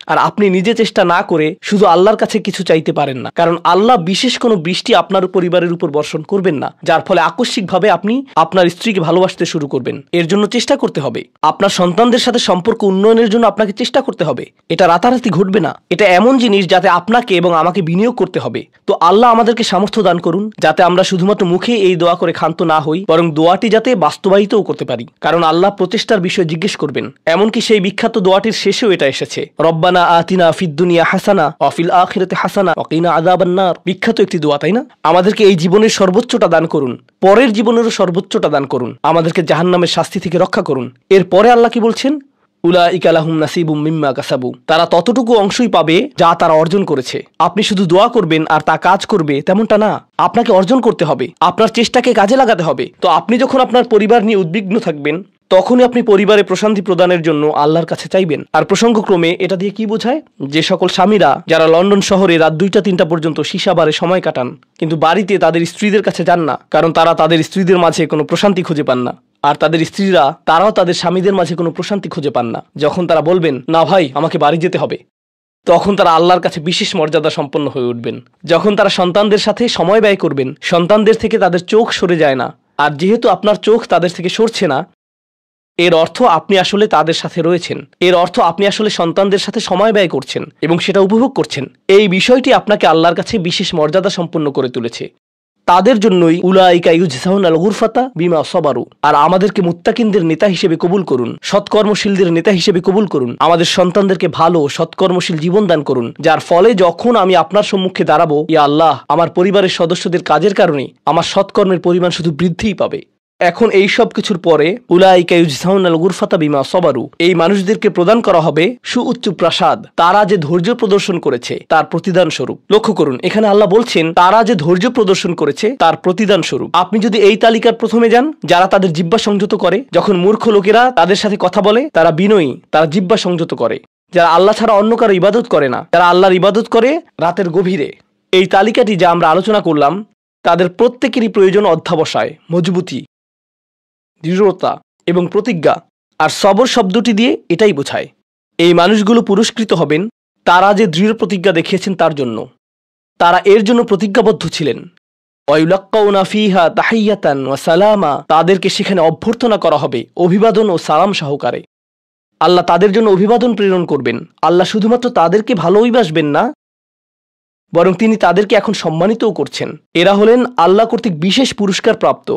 আর আপনি নিজে চেষ্টা না করে শুধু আল্লাহর কাছে কিছু চাইতে পারেন না, কারণ আল্লাহ বিশেষ কোনো বৃষ্টি আপনার পরিবারের উপর বর্ষণ করবেন না যার ফলে আকস্মিকভাবে আপনি আপনার স্ত্রীকে ভালোবাসতে শুরু করবেন। এর জন্য চেষ্টা করতে হবে। আপনার সন্তানদের সাথে সম্পর্ক উন্নয়নের জন্য আপনাকে চেষ্টা করতে হবে। এটা রাতারাতি ঘটবে না। এটা এমন জিনিস যাতে আপনাকে এবং আমাকে বিনিয়োগ করতে হবে। তো আল্লাহ আমাদেরকে সামর্থ্য দান করুন যাতে আমরা শুধুমাত্র মুখে এই দোয়া করে ক্ষান্ত না হই, বরং দোয়াটি যাতে বাস্তবায়িতও করতে পারি। কারণ আল্লাহ প্রচেষ্টার বিষয়ে জিজ্ঞেস করবেন। এমনকি সেই বিখ্যাত দোয়াটির শেষেও এটা এসেছে, রব্বানা আতিনা ফিদ দুনিয়া হাসানা ওয়া ফিল আখিরাতি হাসানা ওয়া কিনা আযাবান নার। বিখ্যাত একটি দোয়া, তাই না? আমাদেরকে এই জীবনের সর্বোচ্চটা দান করুন, পরের জীবনেরও সর্বোচ্চটা দান করুন, আমাদেরকে জাহান্নামের শাস্তি থেকে রক্ষা করুন। এরপরে আল্লাহ কি বলছেন? উলাইকা লাহুম নাসিবুম মিম্মা কাসাবু। তারা ততটুকু অংশই পাবে যা তারা অর্জন করেছে। আপনি শুধু দোয়া করবেন আর তা কাজ করবে তেমনটা না। আপনাকে অর্জন করতে হবে, আপনার চেষ্টাকে কাজে লাগাতে হবে। তো আপনি যখন আপনার পরিবার নিয়ে উদ্বিগ্ন থাকবেন তখনই আপনি পরিবারে প্রশান্তি প্রদানের জন্য আল্লাহর কাছে চাইবেন। আর প্রসঙ্গক্রমে এটা দিয়ে কি বোঝায়? যে সকল স্বামীরা যারা লন্ডন শহরে রাত 2টা-3টা পর্যন্ত সীসা বারে সময় কাটান কিন্তু বাড়িতে তাদের স্ত্রীদের কাছে যান না, কারণ তারা তাদের স্ত্রীদের মাঝে কোনো প্রশান্তি খুঁজে পান না। আর তাদের স্ত্রীরা তারাও তাদের স্বামীদের মাঝে কোনো প্রশান্তি খুঁজে পান না। যখন তারা বলবেন, না ভাই আমাকে বাড়ি যেতে হবে, তখন তারা আল্লাহর কাছে বিশেষ মর্যাদা সম্পন্ন হয়ে উঠবেন। যখন তারা সন্তানদের সাথে সময় ব্যয় করবেন, সন্তানদের থেকে তাদের চোখ সরে যায় না। আর যেহেতু আপনার চোখ তাদের থেকে সরছে না, এর অর্থ আপনি আসলে তাদের সাথে রয়েছেন। এর অর্থ আপনি আসলে সন্তানদের সাথে সময় ব্যয় করছেন এবং সেটা উপভোগ করছেন। এই বিষয়টি আপনাকে আল্লাহর কাছে বিশেষ মর্যাদা সম্পন্ন করে তুলেছে। তাদের জন্যই উলাইকা ইউজজাউনাল গুরফাতা বিমা সাবারু। আর আমাদেরকে মুত্তাকিনদের নেতা হিসেবে কবুল করুন, সৎকর্মশীলদের নেতা হিসেবে কবুল করুন। আমাদের সন্তানদেরকে ভালো সৎকর্মশীল জীবন দান করুন, যার ফলে যখন আমি আপনার সম্মুখে দাঁড়াবো, ইয়া আল্লাহ, আমার পরিবারের সদস্যদের কাজের কারণে আমার সৎকর্মের পরিমাণ শুধু বৃদ্ধিই পাবে। এখন এই সব কিছুর পরে উলাইকা ইউজজাউনাল গুরফাতা বিমা সাবারু, এই মানুষদেরকে প্রদান করা হবে সুউচ্চ প্রাসাদ, তারা যে ধৈর্য প্রদর্শন করেছে তার প্রতিদান স্বরূপ। লক্ষ্য করুন, এখানে আল্লাহ বলছেন তারা যে ধৈর্য প্রদর্শন করেছে তার প্রতিদান স্বরূপ। আপনি যদি এই তালিকার প্রথমে যান, যারা তাদের জিহ্বা সংযত করে, যখন মূর্খ লোকেরা তাদের সাথে কথা বলে তারা বিনয়ী, তারা জিহ্বা সংযত করে, যারা আল্লাহ ছাড়া অন্য কারো ইবাদত করে না, যারা আল্লাহর ইবাদত করে রাতের গভীরে, এই তালিকাটি যা আমরা আলোচনা করলাম তাদের প্রত্যেকেরই প্রয়োজন অধ্যাবসায়, মজবুতি, দৃঢ়তা এবং প্রতিজ্ঞা। আর সবর শব্দটি দিয়ে এটাই বোঝায়। এই মানুষগুলো পুরস্কৃত হবেন তারা যে দৃঢ় প্রতিজ্ঞা দেখিয়েছেন তার জন্য। তারা এর জন্য প্রতিজ্ঞাবদ্ধ ছিলেন। ওয়ায়ুলাক্কাউনা ফিহা তাহিয়াতান ওয়া সালামা, তাদেরকে সেখানে অভ্যর্থনা করা হবে অভিবাদন ও সালাম সহকারে। আল্লাহ তাদের জন্য অভিবাদন প্রেরণ করবেন। আল্লাহ শুধুমাত্র তাদেরকে ভালোবাসবেন না, বরং তিনি তাদেরকে এখন সম্মানিতও করছেন। এরা হলেন আল্লাহ কর্তৃক বিশেষ পুরস্কার প্রাপ্ত।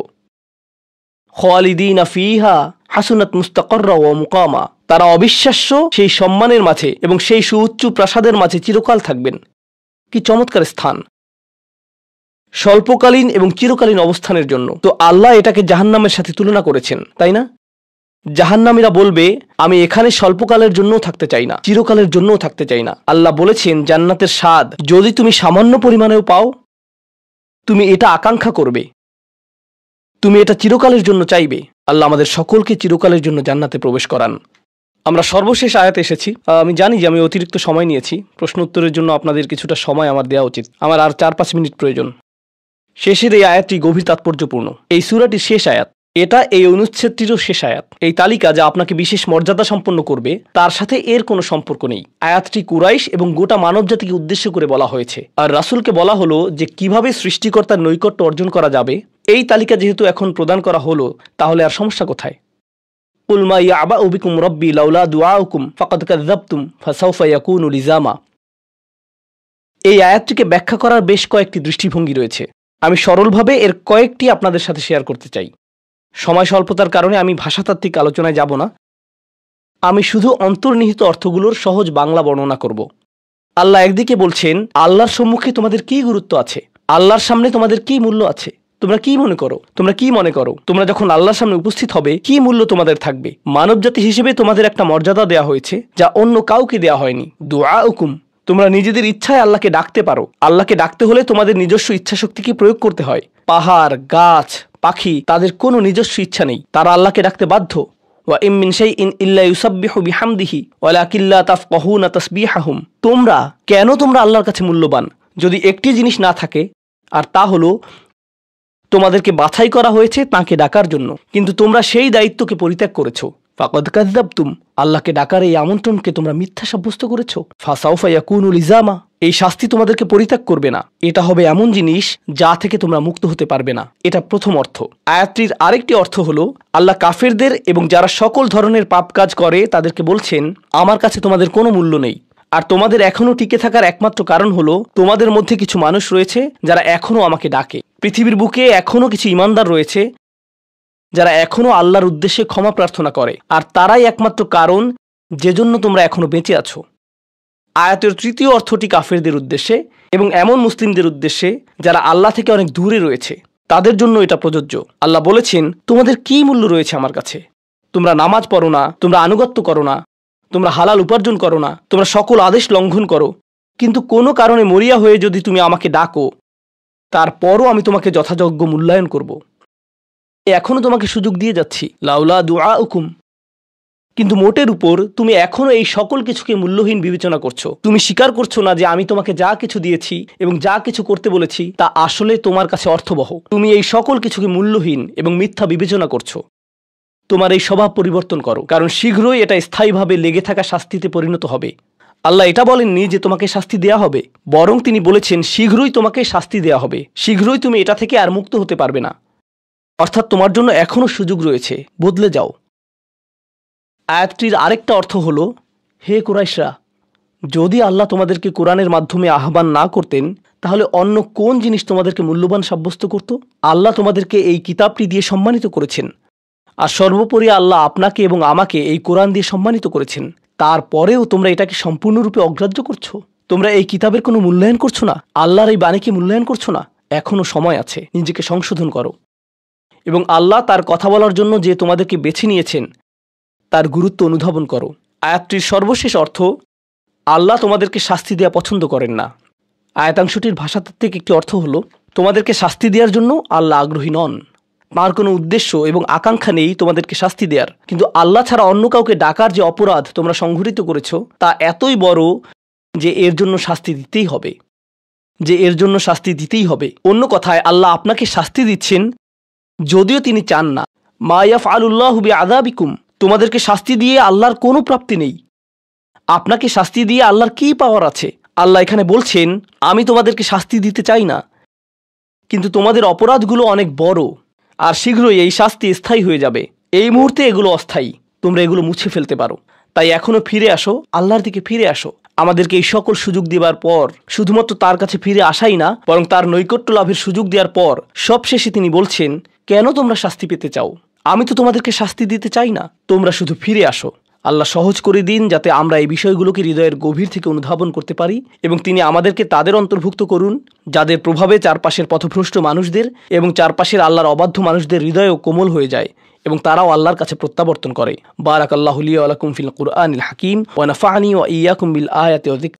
খালিদিনা ফিহা হাসুনাত মুস্তাকাররা ওয়া মুকামা, তারা অবিশ্বাস্য সেই সম্মানের মাঝে এবং সেই সুউচ্চ প্রাসাদের মাঝে চিরকাল থাকবেন। কি চমৎকার স্থান! স্বল্পকালীন এবং চিরকালীন অবস্থানের জন্য। তো আল্লাহ এটাকে জাহান্নামের সাথে তুলনা করেছেন, তাই না? জাহান্নামীরা বলবে, আমি এখানে স্বল্পকালের জন্যও থাকতে চাই না, চিরকালের জন্যও থাকতে চাই না। আল্লাহ বলেছেন, জান্নাতের স্বাদ যদি তুমি সামান্য পরিমাণেও পাও, তুমি এটা আকাঙ্ক্ষা করবে, তুমি এটা চিরকালের জন্য চাইবে। আল্লাহ আমাদের সকলকে চিরকালের জন্য জান্নাতে প্রবেশ করান। আমরা সর্বশেষ আয়াতে এসেছি। আমি জানি যে আমি অতিরিক্ত সময় নিয়েছি, প্রশ্ন উত্তরের জন্য আপনাদের কিছুটা সময় আমার দেওয়া উচিত। আমার আর 4-5 মিনিট প্রয়োজন। শেষের এই আয়াতটি গভীর তাৎপর্যপূর্ণ। এই সূরাটির শেষ আয়াত। এটা এই অনুচ্ছেদটিরও শেষ আয়াত। এই তালিকা যা আপনাকে বিশেষ মর্যাদা সম্পন্ন করবে তার সাথে এর কোনো সম্পর্ক নেই। আয়াতটি কুরাইশ এবং গোটা মানবজাতিকে উদ্দেশ্য করে বলা হয়েছে, আর রাসূলকে বলা হলো যে কিভাবে সৃষ্টিকর্তার নৈকট্য অর্জন করা যাবে। এই তালিকা যেহেতু এখন প্রদান করা হলো, তাহলে আর সমস্যা কোথায়? কুল মা ইয়াবাউ বিকুম রাব্বি লাউলা দুআউকুম ফাকাদ কাযাবতুম ফাসাউফা ইয়াকুনু লিজামা। এই আয়াতটিকে ব্যাখ্যা করার বেশ কয়েকটি দৃষ্টিভঙ্গি রয়েছে। আমি সরলভাবে এর কয়েকটি আপনাদের সাথে শেয়ার করতে চাই। সময় স্বল্পতার কারণে আমি ভাষাতাত্ত্বিক আলোচনায় যাব না। আমি শুধু অন্তর্নিহিত অর্থগুলোর সহজ বাংলা বর্ণনা করব। আল্লাহ একদিকে বলছেন, আল্লাহর সম্মুখে তোমাদের কি গুরুত্ব আছে, আল্লাহর সামনে তোমাদের কি মূল্য আছে, তোমরা কি মনে করো তোমরা যখন আল্লাহর সামনে উপস্থিত হবে কি মূল্য তোমাদের থাকবে। মানবজাতি হিসেবে তোমাদের একটা মর্যাদা দেওয়া হয়েছে যা অন্য কাউকে দেওয়া হয়নি। দুআউকুম, তোমরা নিজেদের ইচ্ছায় আল্লাহকে ডাকতে পারো। আল্লাহকে ডাকতে হলে তোমাদের নিজস্ব ইচ্ছাশক্তিকে প্রয়োগ করতে হয়। পাহাড়, গাছ, পাখি, তাদের কোনো নিজস্ব ইচ্ছা নেই, তারা আল্লাহকে ডাকতে বাধ্য। ওয়া ইম মিন শাইইন ইল্লা ইউসাব্বিহু বিহামদিহি ওয়ালাকিন লা তাফকাহুনা তাসবিহাহুম। তোমরা আল্লাহর কাছে মূল্যবান যদি একটি জিনিস না থাকে, আর তা হলো তোমাদেরকে বাছাই করা হয়েছে তাঁকে ডাকার জন্য, কিন্তু তোমরা সেই দায়িত্বকে পরিত্যাগ করেছো। ফাকাদ কাযাবতুম, আল্লাহকে ডাকার এই আমন্ত্রণকে তোমরা মিথ্যা সাব্যস্ত করেছো। ফাসাউফা ইয়াকুনু লিজামা, এই শাস্তি তোমাদেরকে পরিত্যাগ করবে না। এটা হবে এমন জিনিস যা থেকে তোমরা মুক্ত হতে পারবে না। এটা প্রথম অর্থ। আয়াতটির আরেকটি অর্থ হলো, আল্লাহ কাফেরদের এবং যারা সকল ধরনের পাপ কাজ করে তাদেরকে বলছেন, আমার কাছে তোমাদের কোনো মূল্য নেই। আর তোমাদের এখনো টিকে থাকার একমাত্র কারণ হলো তোমাদের মধ্যে কিছু মানুষ রয়েছে যারা এখনো আমাকে ডাকে। পৃথিবীর বুকে এখনো কিছু ইমানদার রয়েছে যারা এখনো আল্লাহর উদ্দেশ্যে ক্ষমা প্রার্থনা করে, আর তারাই একমাত্র কারণ যে জন্য তোমরা এখনো বেঁচে আছো। আয়াতের তৃতীয় অর্থটি কাফেরদের উদ্দেশ্যে এবং এমন মুসলিমদের উদ্দেশ্যে যারা আল্লাহ থেকে অনেক দূরে রয়েছে, তাদের জন্য এটা প্রযোজ্য। আল্লাহ বলেছেন, তোমাদের কি মূল্য রয়েছে আমার কাছে? তোমরা নামাজ পড়ো না, তোমরা আনুগত্য করো না, তোমরা হালাল উপার্জন করো না, তোমরা সকল আদেশ লঙ্ঘন করো, কিন্তু কোনো কারণে মরিয়া হয়ে যদি তুমি আমাকে ডাকো, তারপরও আমি তোমাকে যথাযোগ্য মূল্যায়ন করব। এখনো তোমাকে সুযোগ দিয়ে যাচ্ছি, লাউলা দুআউকুম, কিন্তু মোটের উপর তুমি এখনো এই সকল কিছুকে মূল্যহীন বিবেচনা করছো। তুমি স্বীকার করছো না যে আমি তোমাকে যা কিছু দিয়েছি এবং যা কিছু করতে বলেছি তা আসলে তোমার কাছে অর্থবহ। তুমি এই সকল কিছুকে মূল্যহীন এবং মিথ্যা বিবেচনা করছো। তোমার এই স্বভাব পরিবর্তন করো, কারণ শীঘ্রই এটা স্থায়ীভাবে লেগে থাকা শাস্তিতে পরিণত হবে। আল্লাহ এটা বলেননি যে তোমাকে শাস্তি দেয়া হবে, বরং তিনি বলেছেন শীঘ্রই তোমাকে শাস্তি দেয়া হবে, শীঘ্রই তুমি এটা থেকে আর মুক্ত হতে পারবে না। অর্থাৎ তোমার জন্য এখনো সুযোগ রয়েছে, বদলে যাও। আয়াতটির আরেকটা অর্থ হলো, হে কুরাইশরা, যদি আল্লাহ তোমাদেরকে কোরআনের মাধ্যমে আহ্বান না করতেন তাহলে অন্য কোন জিনিস তোমাদেরকে মূল্যবান সাব্যস্ত করত? আল্লাহ তোমাদেরকে এই কিতাবটি দিয়ে সম্মানিত করেছেন, আর সর্বোপরি আল্লাহ আপনাকে এবং আমাকে এই কোরআন দিয়ে সম্মানিত করেছেন। তারপরেও তোমরা এটাকে সম্পূর্ণরূপে অগ্রাহ্য করছো। তোমরা এই কিতাবের কোনো মূল্যায়ন করছো না, আল্লাহর এই বাণীকে মূল্যায়ন করছো না। এখনো সময় আছে, নিজেকে সংশোধন করো। এবং আল্লাহ তার কথা বলার জন্য যে তোমাদেরকে বেছে নিয়েছেন তার গুরুত্ব অনুধাবন করো। আয়াতটির সর্বশেষ অর্থ, আল্লাহ তোমাদেরকে শাস্তি দেওয়া পছন্দ করেন না। আয়াতাংশটির ভাষাতাত্ত্বিক একটি অর্থ হলো, তোমাদেরকে শাস্তি দেওয়ার জন্য আল্লাহ আগ্রহী নন। তার কোনো উদ্দেশ্য এবং আকাঙ্ক্ষা নেই তোমাদেরকে শাস্তি দেওয়ার, কিন্তু আল্লাহ ছাড়া অন্য কাউকে ডাকার যে অপরাধ তোমরা সংঘটিত করেছ তা এতই বড় যে এর জন্য শাস্তি দিতেই হবে। অন্য কথায় আল্লাহ আপনাকে শাস্তি দিচ্ছেন যদিও তিনি চান না। মা ইয়াফআলুল্লাহু বিআযাবিকুম, তোমাদেরকে শাস্তি দিয়ে আল্লাহর কোনো প্রাপ্তি নেই। আপনাকে শাস্তি দিয়ে আল্লাহর কী পাওয়ার আছে? আল্লাহ এখানে বলছেন, আমি তোমাদেরকে শাস্তি দিতে চাই না, কিন্তু তোমাদের অপরাধগুলো অনেক বড়, আর শীঘ্রই এই শাস্তি স্থায়ী হয়ে যাবে। এই মুহূর্তে এগুলো অস্থায়ী, তোমরা এগুলো মুছে ফেলতে পারো। তাই এখনো ফিরে আসো, আল্লাহর দিকে ফিরে আসো। আমাদেরকে এই সকল সুযোগ দেওয়ার পর শুধুমাত্র তার কাছে ফিরে আসাই না, বরং তার নৈকট্য লাভের সুযোগ দেওয়ার পর সবশেষে তিনি বলছেন, কেন তোমরা শাস্তি পেতে চাও? আমি তো তোমাদেরকে শাস্তি দিতে চাই না, তোমরা শুধু ফিরে আসো। আল্লাহ সহজ করে দিন যাতে আমরা এই বিষয়গুলোকে হৃদয়ের গভীর থেকে অনুধাবন করতে পারি, এবং তিনি আমাদেরকে তাদের অন্তর্ভুক্ত করুন যাদের প্রভাবে চারপাশের পথভ্রষ্ট মানুষদের এবং চারপাশের আল্লাহর অবাধ্য মানুষদের হৃদয়ও কোমল হয়ে যায় এবং তারাও আল্লাহর কাছে প্রত্যাবর্তন করে। বারাকাল্লাহু লি ওয়া লাকুম ফিল কুরআনিল হাকিম ওয়া নাফা'নি ওয়া ইয়্যাকুম বিল আয়াতি ওয়া যিকর।